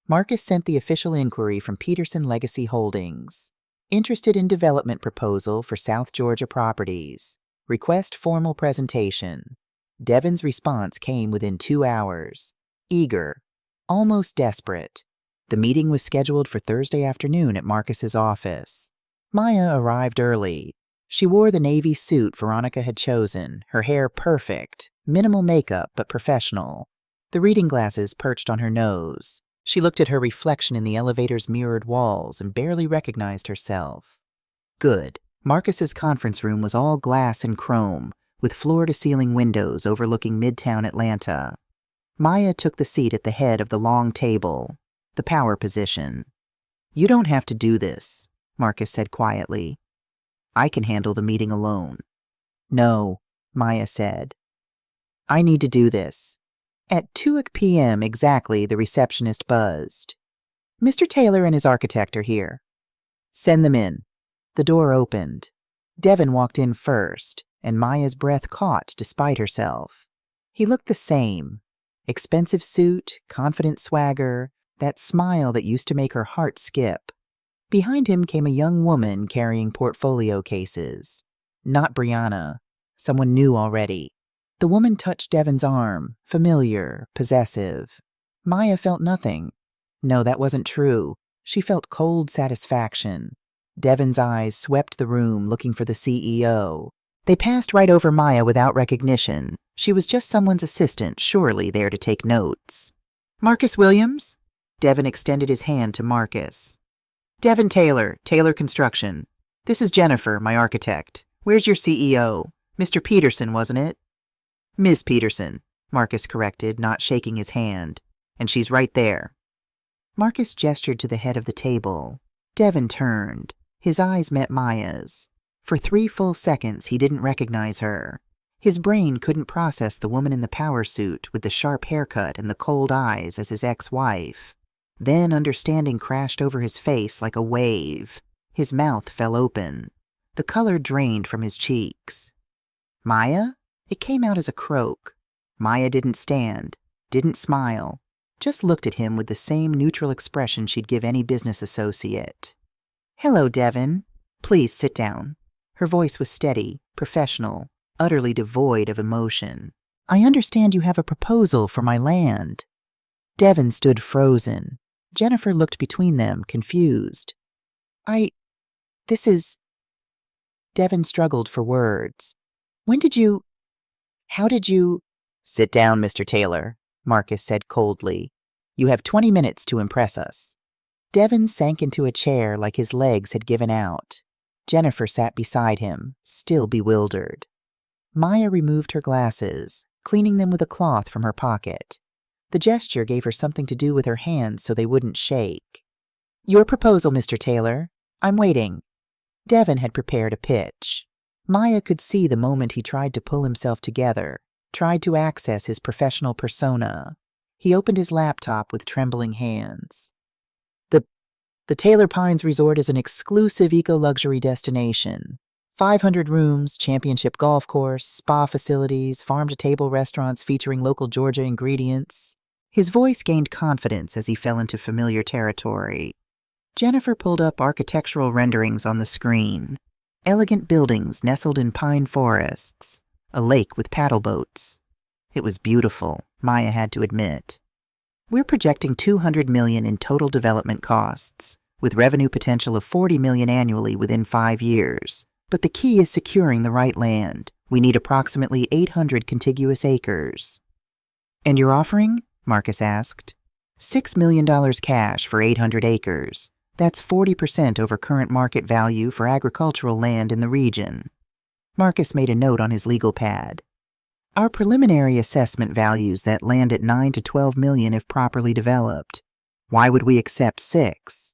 Marcus sent the official inquiry from Peterson Legacy Holdings. Interested in development proposal for South Georgia properties. Request formal presentation. Devin's response came within 2 hours. Eager, almost desperate. The meeting was scheduled for Thursday afternoon at Marcus's office. Maya arrived early. She wore the navy suit Veronica had chosen, her hair perfect, minimal makeup but professional. The reading glasses perched on her nose. She looked at her reflection in the elevator's mirrored walls and barely recognized herself. Good. Marcus's conference room was all glass and chrome, with floor-to-ceiling windows overlooking Midtown Atlanta. Maya took the seat at the head of the long table, the power position. You don't have to do this, Marcus said quietly. I can handle the meeting alone. No, Maya said. I need to do this. At 2 p.m. exactly, the receptionist buzzed. Mr. Taylor and his architect are here. Send them in. The door opened. Devin walked in first, and Maya's breath caught despite herself. He looked the same. Expensive suit, confident swagger, that smile that used to make her heart skip. Behind him came a young woman carrying portfolio cases. Not Brianna. Someone new already. The woman touched Devin's arm, familiar, possessive. Maya felt nothing. No, that wasn't true. She felt cold satisfaction. Devin's eyes swept the room looking for the CEO. They passed right over Maya without recognition. She was just someone's assistant, surely there to take notes. Marcus Williams? Devin extended his hand to Marcus. Devin Taylor, Taylor Construction. This is Jennifer, my architect. Where's your CEO? Mr. Peterson, wasn't it? Ms. Peterson, Marcus corrected, not shaking his hand. And she's right there. Marcus gestured to the head of the table. Devin turned. His eyes met Maya's. For 3 full seconds, he didn't recognize her. His brain couldn't process the woman in the power suit with the sharp haircut and the cold eyes as his ex-wife. Then understanding crashed over his face like a wave. His mouth fell open. The color drained from his cheeks. Maya? It came out as a croak. Maya didn't stand, didn't smile, just looked at him with the same neutral expression she'd give any business associate. Hello, Devin. Please sit down. Her voice was steady, professional, utterly devoid of emotion. I understand you have a proposal for my land. Devin stood frozen. Jennifer looked between them, confused. This is... Devin struggled for words. How did you... Sit down, Mr. Taylor, Marcus said coldly. You have 20 minutes to impress us. Devin sank into a chair like his legs had given out. Jennifer sat beside him, still bewildered. Maya removed her glasses, cleaning them with a cloth from her pocket. The gesture gave her something to do with her hands so they wouldn't shake. Your proposal, Mr. Taylor. I'm waiting. Devin had prepared a pitch. Maya could see the moment he tried to pull himself together, tried to access his professional persona. He opened his laptop with trembling hands. The Taylor Pines Resort is an exclusive eco-luxury destination. 500 rooms, championship golf course, spa facilities, farm-to-table restaurants featuring local Georgia ingredients. His voice gained confidence as he fell into familiar territory. Jennifer pulled up architectural renderings on the screen. Elegant buildings nestled in pine forests. A lake with paddle boats. It was beautiful, Maya had to admit. We're projecting $200 million in total development costs, with revenue potential of $40 million annually within 5 years. But the key is securing the right land. We need approximately 800 contiguous acres. And your offering? Marcus asked. $6 million cash for 800 acres. That's 40% over current market value for agricultural land in the region. Marcus made a note on his legal pad. Our preliminary assessment values that land at $9 to $12 million if properly developed. Why would we accept 6?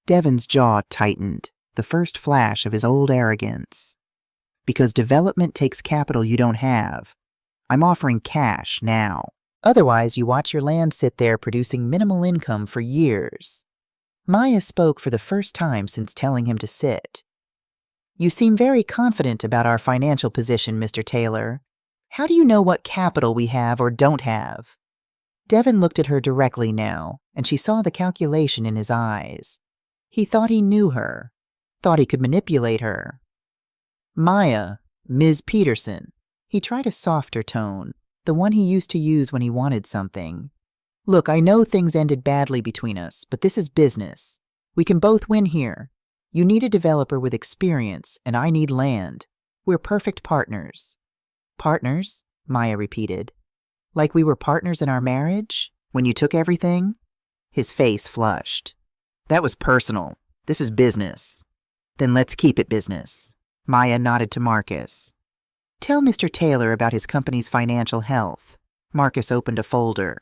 Devin's jaw tightened, the first flash of his old arrogance. Because development takes capital you don't have. I'm offering cash now. Otherwise, you watch your land sit there producing minimal income for years. Maya spoke for the first time since telling him to sit. You seem very confident about our financial position, Mr. Taylor. How do you know what capital we have or don't have? Devin looked at her directly now, and she saw the calculation in his eyes. He thought he knew her, thought he could manipulate her. Maya, Ms. Peterson. He tried a softer tone, the one he used to use when he wanted something. Look, I know things ended badly between us, but this is business. We can both win here. You need a developer with experience, and I need land. We're perfect partners. Partners? Maya repeated. Like we were partners in our marriage? When you took everything? His face flushed. That was personal. This is business. Then let's keep it business. Maya nodded to Marcus. Tell Mr. Taylor about his company's financial health. Marcus opened a folder.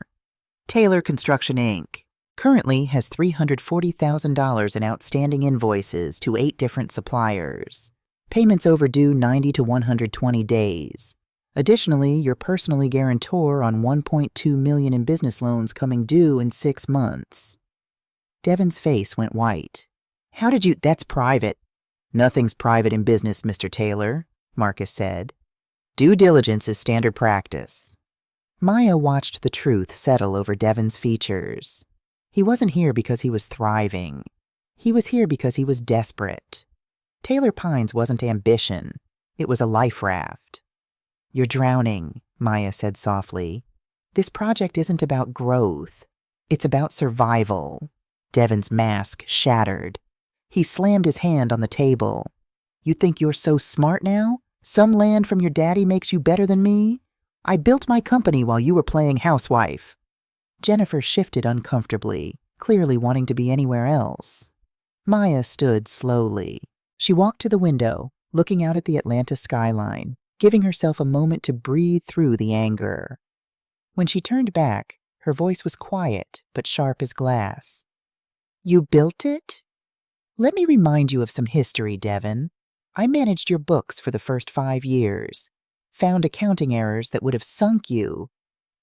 Taylor Construction, Inc. currently has $340,000 in outstanding invoices to 8 different suppliers. Payments overdue 90 to 120 days. Additionally, you're personally guarantor on $1.2 million in business loans coming due in 6 months. Devin's face went white. How did you— That's private. Nothing's private in business, Mr. Taylor, Marcus said. Due diligence is standard practice. Maya watched the truth settle over Devin's features. He wasn't here because he was thriving. He was here because he was desperate. Taylor Pines wasn't ambition. It was a life raft. You're drowning, Maya said softly. This project isn't about growth. It's about survival. Devin's mask shattered. He slammed his hand on the table. You think you're so smart now? Some land from your daddy makes you better than me? I built my company while you were playing housewife. Jennifer shifted uncomfortably, clearly wanting to be anywhere else. Maya stood slowly. She walked to the window, looking out at the Atlanta skyline, giving herself a moment to breathe through the anger. When she turned back, her voice was quiet but sharp as glass. You built it? Let me remind you of some history, Devin. I managed your books for the first 5 years, found accounting errors that would have sunk you.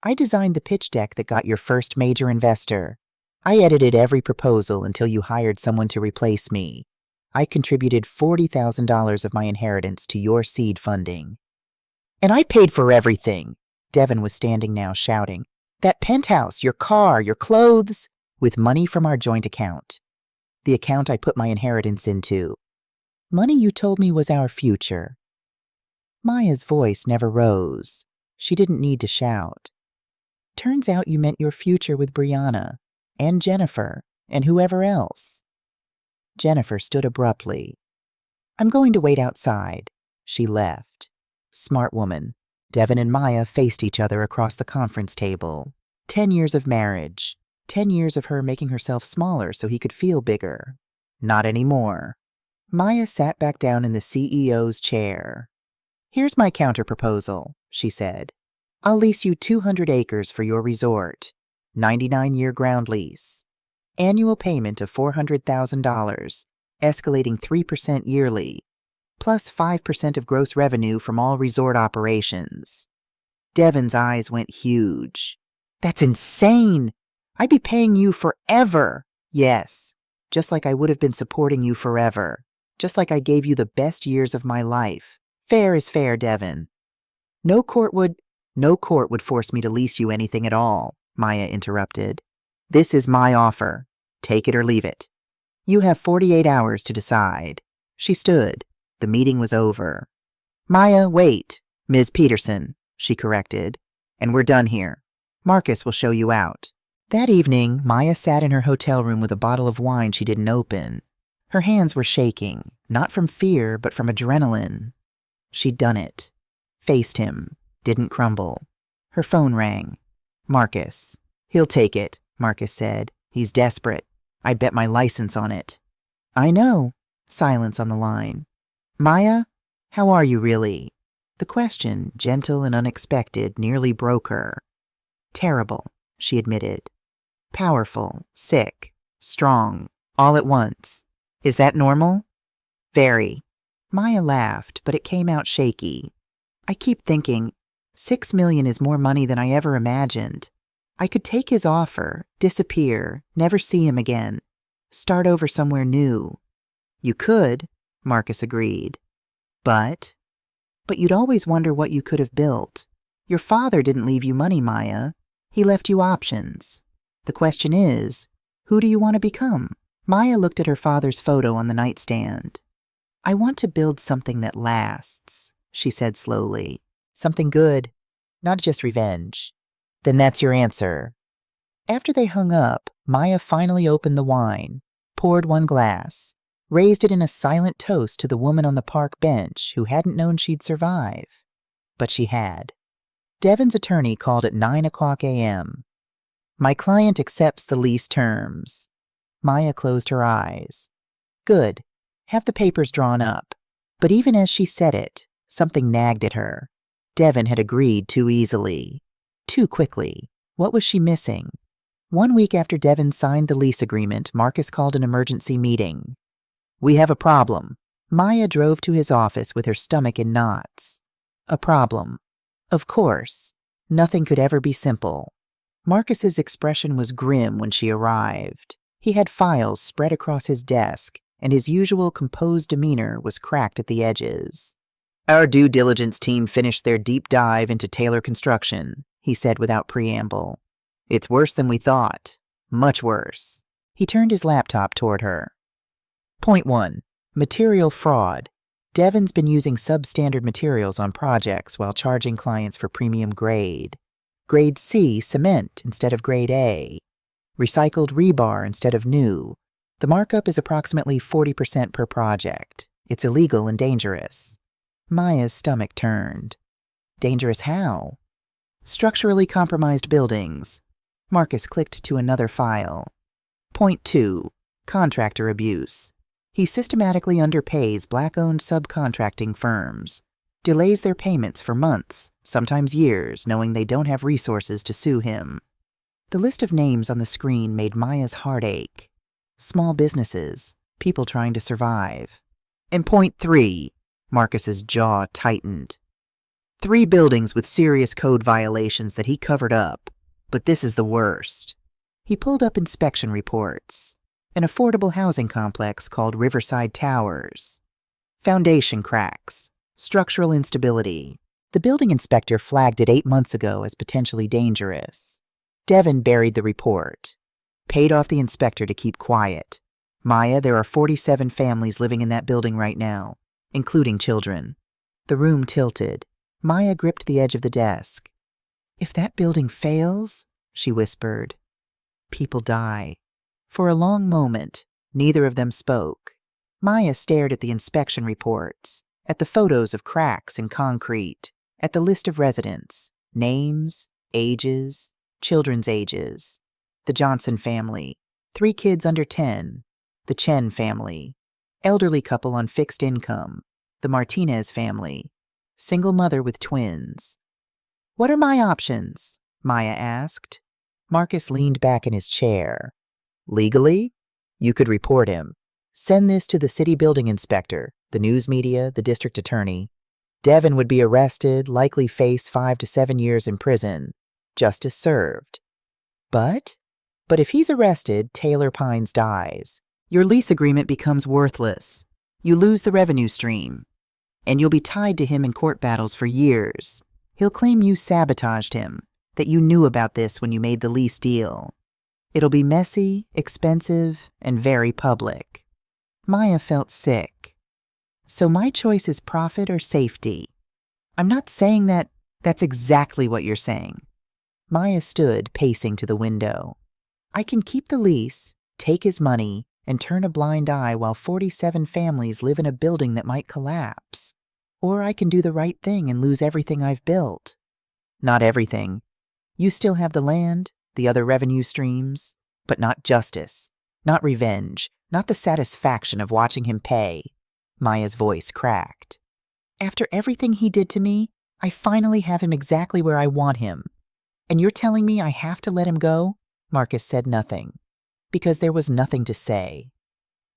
I designed the pitch deck that got your first major investor. I edited every proposal until you hired someone to replace me. I contributed $40,000 of my inheritance to your seed funding. And I paid for everything. Devin was standing now shouting. That penthouse, your car, your clothes, with money from our joint account. The account I put my inheritance into. Money you told me was our future. Maya's voice never rose. She didn't need to shout. Turns out you meant your future with Brianna, and Jennifer, and whoever else. Jennifer stood abruptly. I'm going to wait outside. She left. Smart woman. Devin and Maya faced each other across the conference table. 10 years of marriage. 10 years of her making herself smaller so he could feel bigger. Not anymore. Maya sat back down in the CEO's chair. Here's my counterproposal, she said. I'll lease you 200 acres for your resort. 99-year ground lease. Annual payment of $400,000, escalating 3% yearly, plus 5% of gross revenue from all resort operations. Devin's eyes went huge. That's insane! I'd be paying you forever. Yes, just like I would have been supporting you forever. Just like I gave you the best years of my life. Fair is fair, Devin. No court would force me to lease you anything at all, Maya interrupted. This is my offer. Take it or leave it. You have 48 hours to decide. She stood. The meeting was over. Maya, wait. Ms. Peterson, she corrected. And we're done here. Marcus will show you out. That evening, Maya sat in her hotel room with a bottle of wine she didn't open. Her hands were shaking, not from fear, but from adrenaline. She'd done it. Faced him. Didn't crumble. Her phone rang. Marcus. He'll take it, Marcus said. He's desperate. I bet my license on it. I know. Silence on the line. Maya, how are you really? The question, gentle and unexpected, nearly broke her. Terrible, she admitted. Powerful, sick, strong, all at once. Is that normal? Very. Maya laughed, but it came out shaky. I keep thinking, $6 million is more money than I ever imagined. I could take his offer, disappear, never see him again, start over somewhere new. You could, Marcus agreed. But you'd always wonder what you could have built. Your father didn't leave you money, Maya. He left you options. The question is, who do you want to become? Maya looked at her father's photo on the nightstand. I want to build something that lasts, she said slowly. Something good, not just revenge. Then that's your answer. After they hung up, Maya finally opened the wine, poured one glass, raised it in a silent toast to the woman on the park bench who hadn't known she'd survive. But she had. Devin's attorney called at 9:00 a.m. My client accepts the lease terms. Maya closed her eyes. Good. Have the papers drawn up. But even as she said it, something nagged at her. Devin had agreed too easily. Too quickly. What was she missing? 1 week after Devin signed the lease agreement, Marcus called an emergency meeting. We have a problem. Maya drove to his office with her stomach in knots. A problem. Of course. Nothing could ever be simple. Marcus's expression was grim when she arrived. He had files spread across his desk, and his usual composed demeanor was cracked at the edges. Our due diligence team finished their deep dive into Taylor Construction, he said without preamble. It's worse than we thought. Much worse. He turned his laptop toward her. Point 1. Material fraud. Devin's been using substandard materials on projects while charging clients for premium grade. Grade C cement instead of grade A. Recycled rebar instead of new. The markup is approximately 40% per project. It's illegal and dangerous. Maya's stomach turned. Dangerous how? Structurally compromised buildings. Marcus clicked to another file. Point 2. Contractor abuse. He systematically underpays black-owned subcontracting firms, delays their payments for months, sometimes years, knowing they don't have resources to sue him. The list of names on the screen made Maya's heart ache. Small businesses, people trying to survive. And point 3. Marcus's jaw tightened. 3 buildings with serious code violations that he covered up, but this is the worst. He pulled up inspection reports. An affordable housing complex called Riverside Towers. Foundation cracks. Structural instability. The building inspector flagged it 8 months ago as potentially dangerous. Devin buried the report. Paid off the inspector to keep quiet. Maya, there are 47 families living in that building right now, including children. The room tilted. Maya gripped the edge of the desk. If that building fails, she whispered, people die. For a long moment, neither of them spoke. Maya stared at the inspection reports, at the photos of cracks in concrete, at the list of residents, names, ages, children's ages. The Johnson family, 3 kids under 10. The Chen family, elderly couple on fixed income. The Martinez family, single mother with twins. What are my options? Maya asked. Marcus leaned back in his chair. Legally, you could report him. Send this to the city building inspector, the news media, the district attorney. Devin would be arrested, likely face 5 to 7 years in prison. Justice served. But if he's arrested, Taylor Pines dies. Your lease agreement becomes worthless. You lose the revenue stream. And you'll be tied to him in court battles for years. He'll claim you sabotaged him, that you knew about this when you made the lease deal. It'll be messy, expensive, and very public. Maya felt sick. So my choice is profit or safety. I'm not saying that that's exactly what you're saying. Maya stood, pacing to the window. I can keep the lease, take his money, and turn a blind eye while 47 families live in a building that might collapse. Or I can do the right thing and lose everything I've built. Not everything. You still have the land, the other revenue streams, but not justice, not revenge, not the satisfaction of watching him pay. Maya's voice cracked. After everything he did to me, I finally have him exactly where I want him. And you're telling me I have to let him go? Marcus said nothing, because there was nothing to say.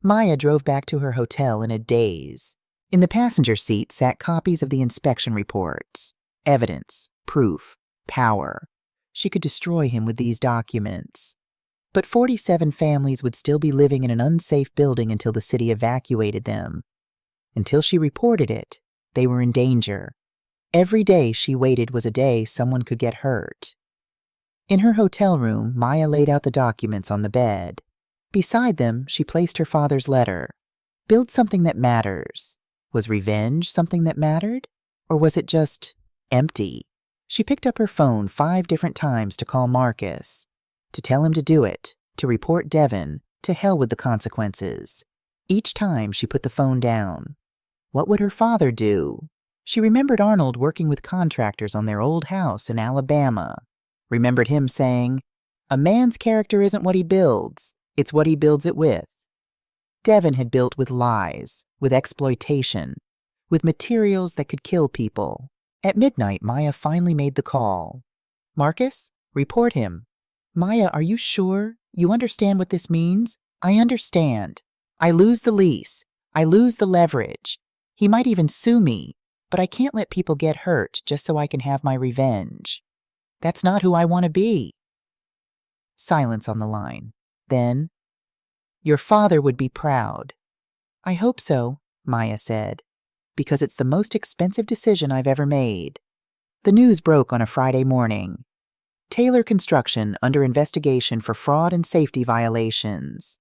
Maya drove back to her hotel in a daze. In the passenger seat sat copies of the inspection reports, Evidence, proof, power. She could destroy him with these documents. But 47 families would still be living in an unsafe building until the city evacuated them. Until she reported it, they were in danger. Every day she waited was a day someone could get hurt. In her hotel room, Maya laid out the documents on the bed. Beside them, she placed her father's letter. Build something that matters. Was revenge something that mattered? Or was it just empty? She picked up her phone 5 different times to call Marcus, to tell him to do it, to report Devin, to hell with the consequences. Each time she put the phone down. What would her father do? She remembered Arnold working with contractors on their old house in Alabama. Remembered him saying, "A man's character isn't what he builds, it's what he builds it with." Devin had built with lies, with exploitation, with materials that could kill people. At midnight, Maya finally made the call. "Marcus, report him." "Maya, are you sure? You understand what this means?" "I understand. I lose the lease. I lose the leverage. He might even sue me, but I can't let people get hurt just so I can have my revenge. That's not who I want to be." Silence on the line. Then, "Your father would be proud." "I hope so," Maya said, "because it's the most expensive decision I've ever made." The news broke on a Friday morning. Taylor Construction under investigation for fraud and safety violations.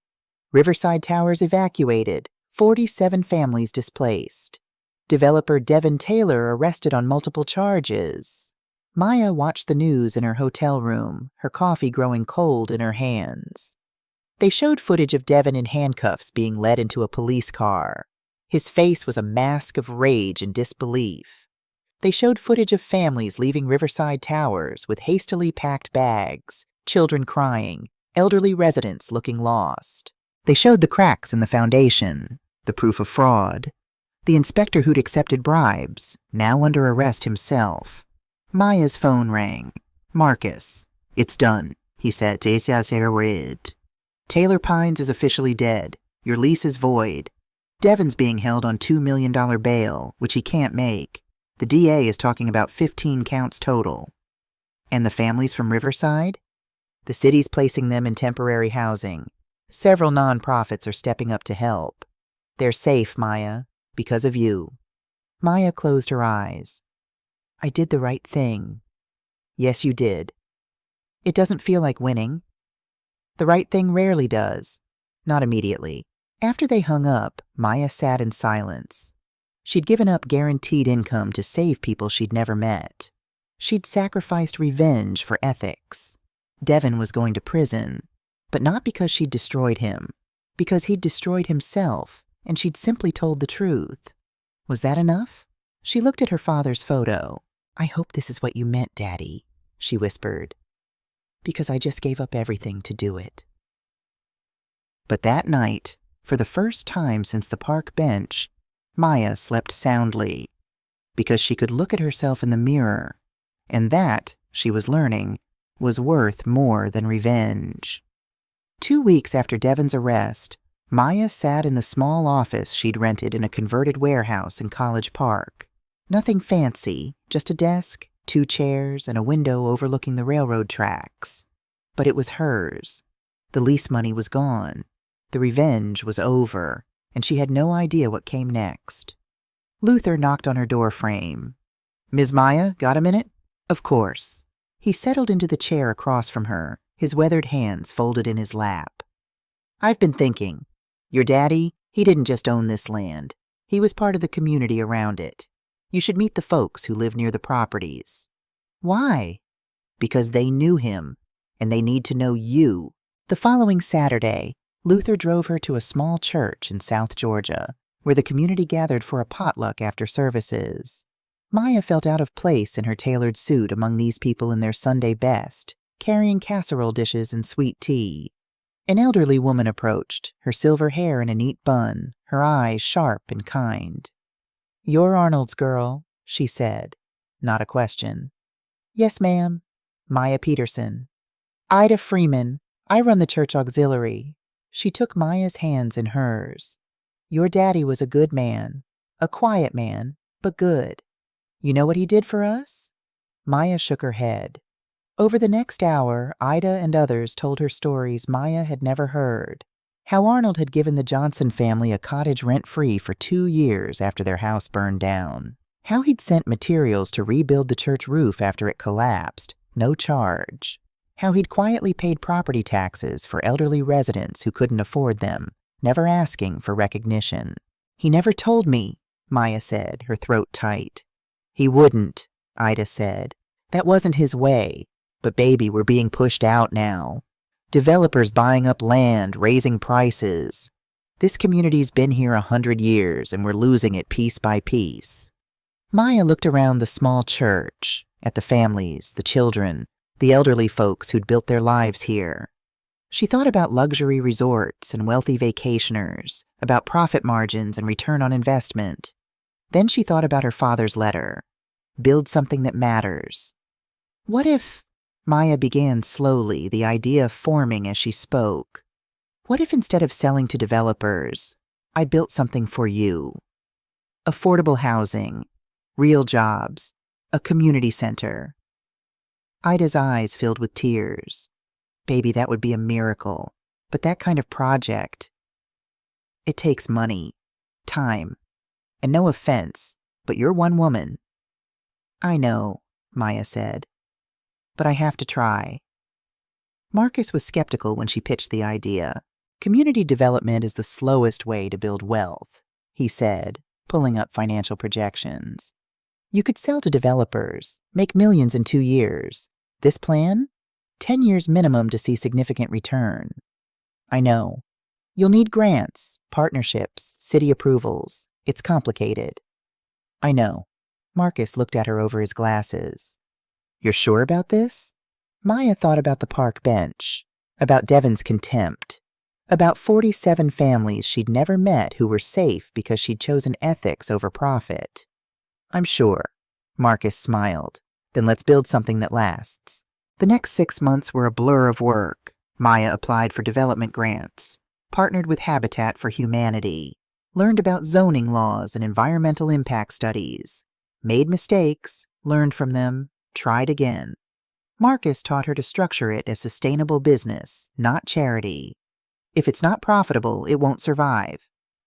Riverside Towers evacuated, 47 families displaced. Developer Devin Taylor arrested on multiple charges. Maya watched the news in her hotel room, her coffee growing cold in her hands. They showed footage of Devin in handcuffs being led into a police car. His face was a mask of rage and disbelief. They showed footage of families leaving Riverside Towers with hastily packed bags, children crying, elderly residents looking lost. They showed the cracks in the foundation, the proof of fraud. The inspector who'd accepted bribes, now under arrest himself. Maya's phone rang. "Marcus, it's done," he said. "Taylor Pines is officially dead. Your lease is void. Devin's being held on $2 million bail, which he can't make. The DA is talking about 15 counts total." "And the families from Riverside?" "The city's placing them in temporary housing. Several nonprofits are stepping up to help. They're safe, Maya, because of you." Maya closed her eyes. "I did the right thing." "Yes, you did." "It doesn't feel like winning." "The right thing rarely does. Not immediately." After they hung up, Maya sat in silence. She'd given up guaranteed income to save people she'd never met. She'd sacrificed revenge for ethics. Devin was going to prison, but not because she'd destroyed him, because he'd destroyed himself, and she'd simply told the truth. Was that enough? She looked at her father's photo. "I hope this is what you meant, Daddy," she whispered, "because I just gave up everything to do it." But that night, for the first time since the park bench, Maya slept soundly, because she could look at herself in the mirror, and that, she was learning, was worth more than revenge. 2 weeks after Devin's arrest, Maya sat in the small office she'd rented in a converted warehouse in College Park. Nothing fancy, just a desk, 2 chairs, and a window overlooking the railroad tracks. But it was hers. The lease money was gone. The revenge was over, and she had no idea what came next. Luther knocked on her door frame. "Ms. Maya, got a minute?" "Of course." He settled into the chair across from her, his weathered hands folded in his lap. "I've been thinking. Your daddy, he didn't just own this land. He was part of the community around it. You should meet the folks who live near the properties." "Why?" "Because they knew him, and they need to know you." The following Saturday, Luther drove her to a small church in South Georgia, where the community gathered for a potluck after services. Maya felt out of place in her tailored suit among these people in their Sunday best, carrying casserole dishes and sweet tea. An elderly woman approached, her silver hair in a neat bun, her eyes sharp and kind. "You're Arnold's girl," she said. Not a question. "Yes, ma'am." "Maya Peterson." "Ida Freeman. I run the church auxiliary." She took Maya's hands in hers. "Your daddy was a good man. A quiet man, but good. You know what he did for us?" Maya shook her head. Over the next hour, Ida and others told her stories Maya had never heard. How Arnold had given the Johnson family a cottage rent-free for 2 years after their house burned down. How he'd sent materials to rebuild the church roof after it collapsed, no charge. How he'd quietly paid property taxes for elderly residents who couldn't afford them, never asking for recognition. "He never told me," Maya said, her throat tight. "He wouldn't," Ida said. "That wasn't his way. But baby, we're being pushed out now. Developers buying up land, raising prices. This community's been here 100 years, and we're losing it piece by piece." Maya looked around the small church, at the families, the children, the elderly folks who'd built their lives here. She thought about luxury resorts and wealthy vacationers, about profit margins and return on investment. Then she thought about her father's letter. Build something that matters. What if, Maya began slowly, the idea forming as she spoke, what if instead of selling to developers, I built something for you? Affordable housing, real jobs, a community center. Ida's eyes filled with tears. Baby, that would be a miracle. But that kind of project, it takes money, time, and no offense, but you're one woman. "I know," Maya said, "but I have to try." Marcus was skeptical when she pitched the idea. "Community development is the slowest way to build wealth," he said, pulling up financial projections. "You could sell to developers, make millions in 2 years. This plan? 10 years minimum to see significant return." "I know. You'll need grants, partnerships, city approvals. It's complicated." "I know." Marcus looked at her over his glasses. "You're sure about this?" Maya thought about the park bench, about Devon's contempt, about 47 families she'd never met who were safe because she'd chosen ethics over profit. "I'm sure." Marcus smiled. "Then let's build something that lasts." The next 6 months were a blur of work. Maya applied for development grants, partnered with Habitat for Humanity, learned about zoning laws and environmental impact studies, made mistakes, learned from them, tried again. Marcus taught her to structure it as sustainable business, not charity. If it's not profitable, it won't survive.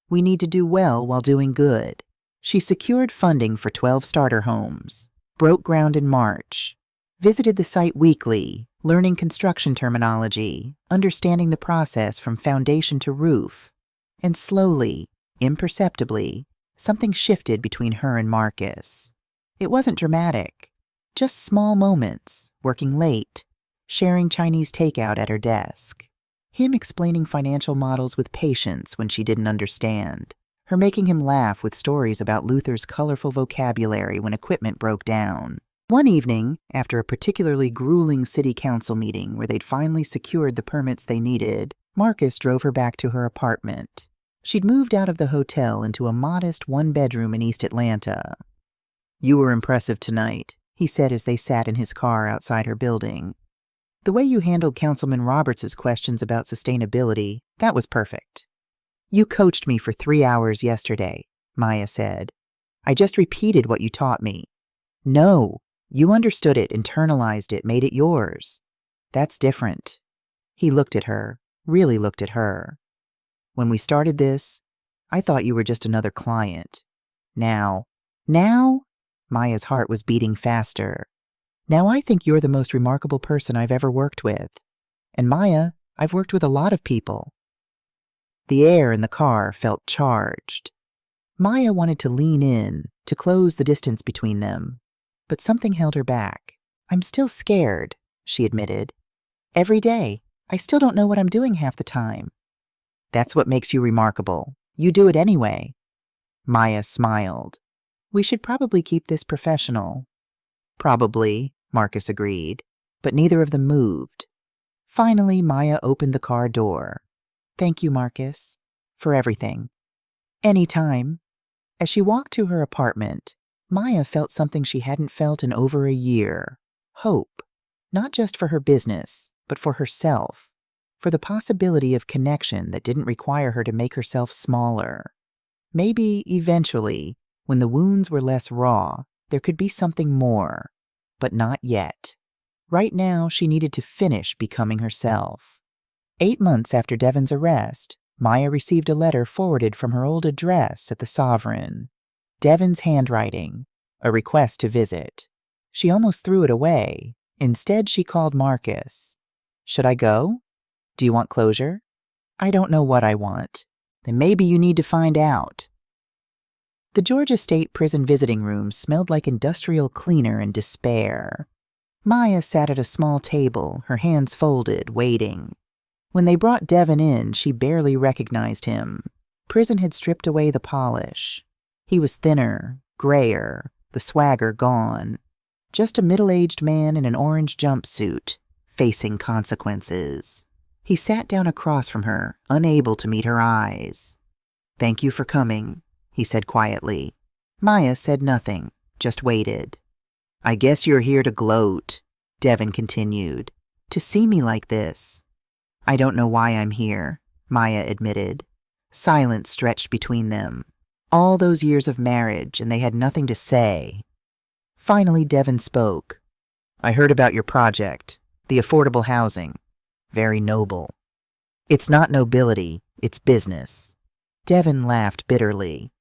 We need to do well while doing good. She secured funding for 12 starter homes, broke ground in March, visited the site weekly, learning construction terminology, understanding the process from foundation to roof, and slowly, imperceptibly, something shifted between her and Marcus. It wasn't dramatic, just small moments, working late, sharing Chinese takeout at her desk, him explaining financial models with patience when she didn't understand, her making him laugh with stories about Luther's colorful vocabulary when equipment broke down. One evening, after a particularly grueling city council meeting where they'd finally secured the permits they needed, Marcus drove her back to her apartment. She'd moved out of the hotel into a modest one-bedroom in East Atlanta. "You were impressive tonight," he said as they sat in his car outside her building. "The way you handled Councilman Roberts' questions about sustainability, that was perfect." "You coached me for 3 hours yesterday," Maya said. "I just repeated what you taught me." "No, you understood it, internalized it, made it yours. That's different." He looked at her, really looked at her. "When we started this, I thought you were just another client. Now, Maya's heart was beating faster. "Now I think you're the most remarkable person I've ever worked with. And Maya, I've worked with a lot of people." The air in the car felt charged. Maya wanted to lean in, to close the distance between them, but something held her back. "I'm still scared," she admitted. "Every day. I still don't know what I'm doing half the time." "That's what makes you remarkable. You do it anyway." Maya smiled. "We should probably keep this professional." "Probably," Marcus agreed, but neither of them moved. Finally, Maya opened the car door. "Thank you, Marcus, for everything." "Any time." As she walked to her apartment, Maya felt something she hadn't felt in over a year. Hope. Not just for her business, but for herself. For the possibility of connection that didn't require her to make herself smaller. Maybe, eventually, when the wounds were less raw, there could be something more. but not yet. Right now, she needed to finish becoming herself. 8 months after Devon's arrest, Maya received a letter forwarded from her old address at the Sovereign. Devon's handwriting, a request to visit. She almost threw it away. Instead, she called Marcus. "Should I go? Do you want closure?" "I don't know what I want." "Then maybe you need to find out." The Georgia State Prison visiting room smelled like industrial cleaner and despair. Maya sat at a small table, her hands folded, waiting. When they brought Devon in, she barely recognized him. Prison had stripped away the polish. He was thinner, grayer, the swagger gone. Just a middle-aged man in an orange jumpsuit, facing consequences. He sat down across from her, unable to meet her eyes. "Thank you for coming," he said quietly. Maya said nothing, just waited. "I guess you're here to gloat," Devon continued. "To see me like this." "I don't know why I'm here," Maya admitted. Silence stretched between them. All those years of marriage, and they had nothing to say. Finally, Devon spoke. "I heard about your project, the affordable housing. Very noble." "It's not nobility, it's business." Devon laughed bitterly.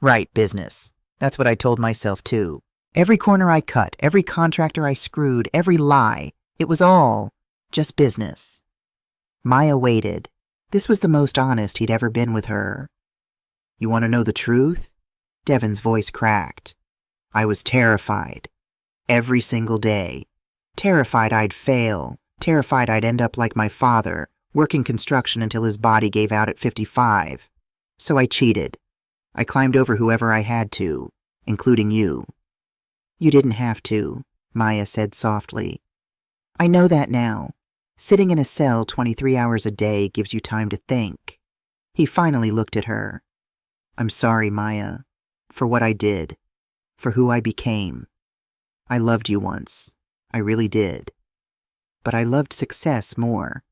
"Right, business. That's what I told myself, too. Every corner I cut, every contractor I screwed, every lie, it was all just business." Maya waited. This was the most honest he'd ever been with her. "You want to know the truth?" Devon's voice cracked. "I was terrified. Every single day. Terrified I'd fail. Terrified I'd end up like my father, working construction until his body gave out at 55. So I cheated. I climbed over whoever I had to, including you." "You didn't have to," Maya said softly. "I know that now. Sitting in a cell 23 hours a day gives you time to think." He finally looked at her. "I'm sorry, Maya, for what I did, for who I became. I loved you once. I really did. But I loved success more,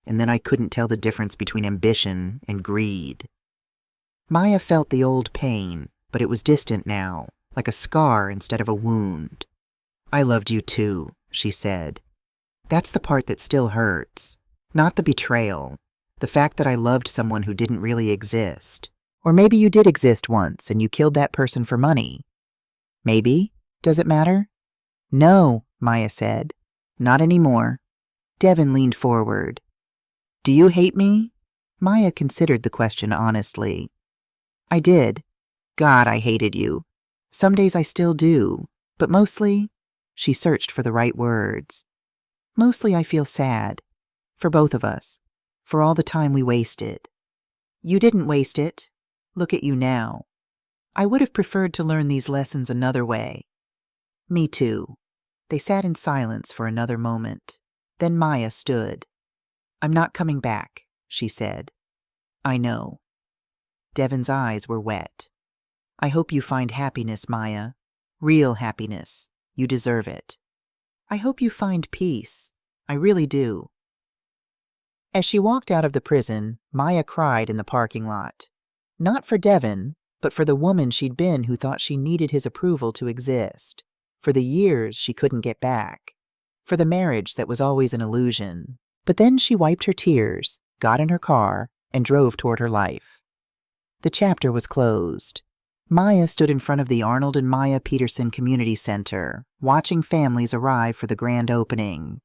and then I couldn't tell the difference between ambition and greed." Maya felt the old pain, but it was distant now, like a scar instead of a wound. "I loved you too," she said. "That's the part that still hurts. Not the betrayal. The fact that I loved someone who didn't really exist. Or maybe you did exist once and you killed that person for money. Maybe. Does it matter?" "No," Maya said. "Not anymore." Devon leaned forward. "Do you hate me?" Maya considered the question honestly. "I did. God, I hated you. Some days I still do. But mostly," she searched for the right words, "mostly I feel sad. For both of us. For all the time we wasted." "You didn't waste it. Look at you now. I would have preferred to learn these lessons another way." "Me too." They sat in silence for another moment. Then Maya stood. "I'm not coming back," she said. "I know." Devon's eyes were wet. "I hope you find happiness, Maya. Real happiness. You deserve it. I hope you find peace. I really do." As she walked out of the prison, Maya cried in the parking lot. Not for Devon, but for the woman she'd been who thought she needed his approval to exist. For the years she couldn't get back. For the marriage that was always an illusion. But then she wiped her tears, got in her car, and drove toward her life. The chapter was closed. Maya stood in front of the Arnold and Maya Peterson Community Center, watching families arrive for the grand opening.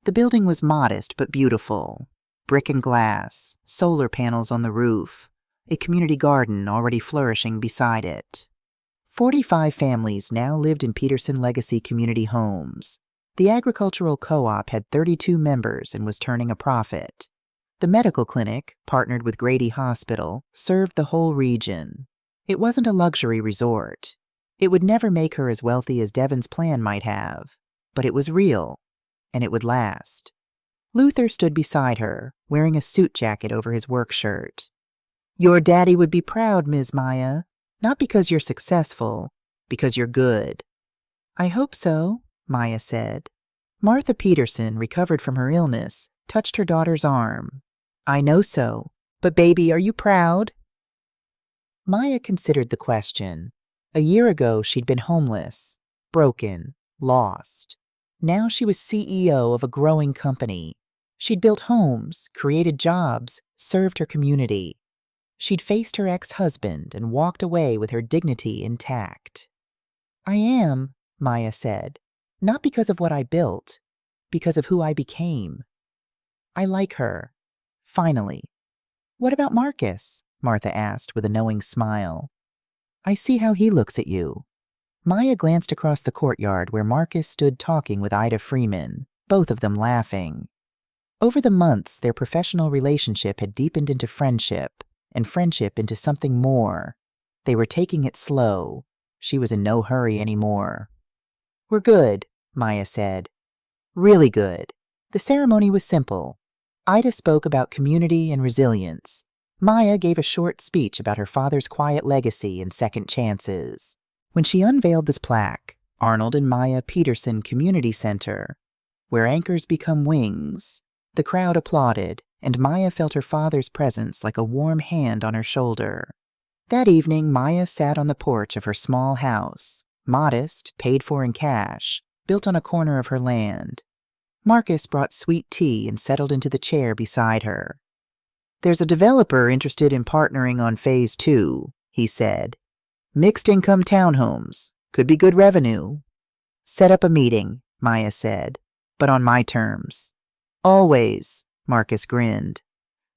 The building was modest but beautiful. Brick and glass, solar panels on the roof, a community garden already flourishing beside it. 45 families now lived in Peterson Legacy Community Homes. The agricultural co-op had 32 members and was turning a profit. The medical clinic, partnered with Grady Hospital, served the whole region. It wasn't a luxury resort. It would never make her as wealthy as Devon's plan might have, but it was real, and it would last. Luther stood beside her, wearing a suit jacket over his work shirt. "Your daddy would be proud, Ms. Maya, not because you're successful, because you're good." "I hope so," Maya said. Martha Peterson, recovered from her illness, touched her daughter's arm. "I know so, but baby, are you proud?" Maya considered the question. A year ago, she'd been homeless, broken, lost. Now she was CEO of a growing company. She'd built homes, created jobs, served her community. She'd faced her ex-husband and walked away with her dignity intact. "I am," Maya said, "not because of what I built, because of who I became." "I like her." Finally. "What about Marcus?" Martha asked with a knowing smile. "I see how he looks at you." Maya glanced across the courtyard where Marcus stood talking with Ida Freeman, both of them laughing. Over the months, their professional relationship had deepened into friendship, and friendship into something more. They were taking it slow. She was in no hurry anymore. "We're good," Maya said. "Really good." The ceremony was simple. Ida spoke about community and resilience. Maya gave a short speech about her father's quiet legacy and second chances. When she unveiled this plaque, Arnold and Maya Peterson Community Center, where anchors become wings, the crowd applauded, and Maya felt her father's presence like a warm hand on her shoulder. That evening, Maya sat on the porch of her small house, modest, paid for in cash, built on a corner of her land. Marcus brought sweet tea and settled into the chair beside her. "There's a developer interested in partnering on Phase 2, he said. "Mixed-income townhomes. Could be good revenue." "Set up a meeting," Maya said, "but on my terms." "Always," Marcus grinned.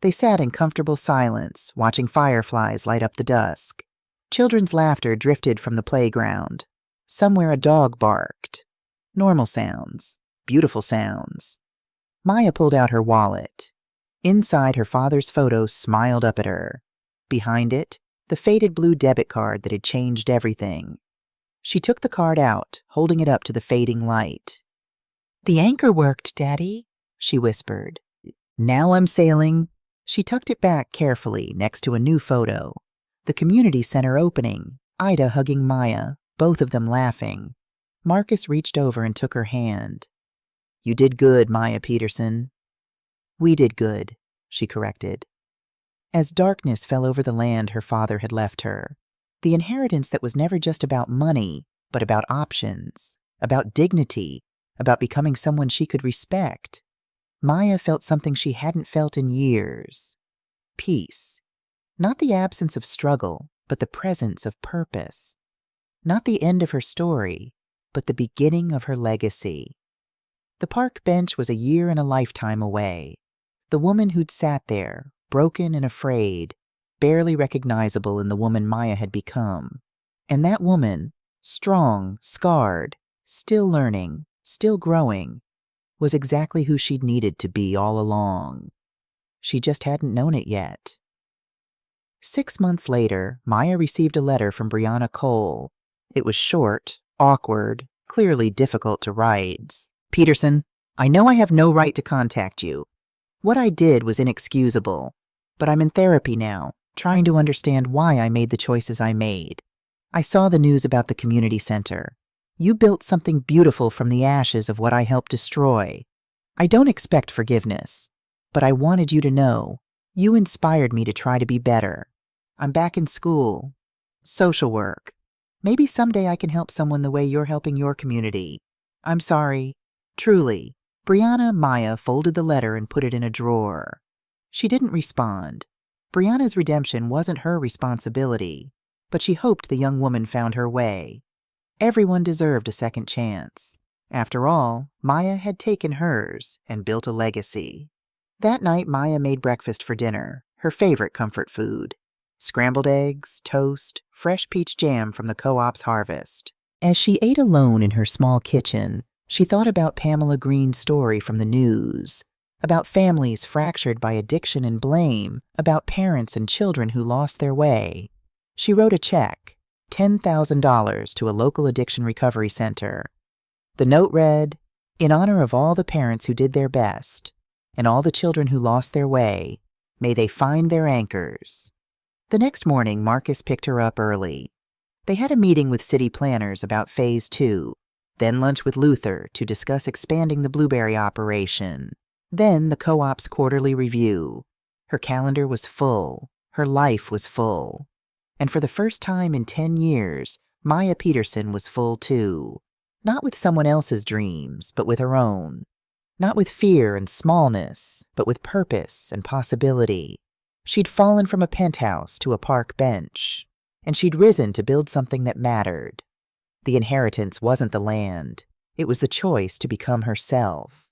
They sat in comfortable silence, watching fireflies light up the dusk. Children's laughter drifted from the playground. Somewhere a dog barked. Normal sounds. Beautiful sounds. Maya pulled out her wallet. Inside, her father's photo smiled up at her. Behind it, the faded blue debit card that had changed everything. She took the card out, holding it up to the fading light. "The anchor worked, Daddy," she whispered. "Now I'm sailing." She tucked it back carefully next to a new photo. The community center opening, Ida hugging Maya, both of them laughing. Marcus reached over and took her hand. "You did good, Maya Peterson." "We did good," she corrected. As darkness fell over the land her father had left her, the inheritance that was never just about money, but about options, about dignity, about becoming someone she could respect, Maya felt something she hadn't felt in years. Peace. Not the absence of struggle, but the presence of purpose. Not the end of her story, but the beginning of her legacy. The park bench was a year and a lifetime away. The woman who'd sat there, broken and afraid, barely recognizable in the woman Maya had become. And that woman, strong, scarred, still learning, still growing, was exactly who she'd needed to be all along. She just hadn't known it yet. 6 months later, Maya received a letter from Brianna Cole. It was short, awkward, clearly difficult to write. "Peterson, I know I have no right to contact you. What I did was inexcusable, but I'm in therapy now, trying to understand why I made the choices I made. I saw the news about the community center. You built something beautiful from the ashes of what I helped destroy. I don't expect forgiveness, but I wanted you to know you inspired me to try to be better. I'm back in school, social work. Maybe someday I can help someone the way you're helping your community. I'm sorry. Truly." Brianna Maya folded the letter and put it in a drawer. She didn't respond. Brianna's redemption wasn't her responsibility, but she hoped the young woman found her way. Everyone deserved a second chance. After all, Maya had taken hers and built a legacy. That night, Maya made breakfast for dinner, her favorite comfort food. Scrambled eggs, toast, fresh peach jam from the co-op's harvest. As she ate alone in her small kitchen, she thought about Pamela Green's story from the news, about families fractured by addiction and blame, about parents and children who lost their way. She wrote a check, $10,000 to a local addiction recovery center. The note read, "In honor of all the parents who did their best, and all the children who lost their way, may they find their anchors." The next morning, Marcus picked her up early. They had a meeting with city planners about Phase 2, then lunch with Luther to discuss expanding the blueberry operation, then the co-op's quarterly review. Her calendar was full. Her life was full. And for the first time in 10 years, Maya Peterson was full too. Not with someone else's dreams, but with her own. Not with fear and smallness, but with purpose and possibility. She'd fallen from a penthouse to a park bench, and she'd risen to build something that mattered. The inheritance wasn't the land. It was the choice to become herself.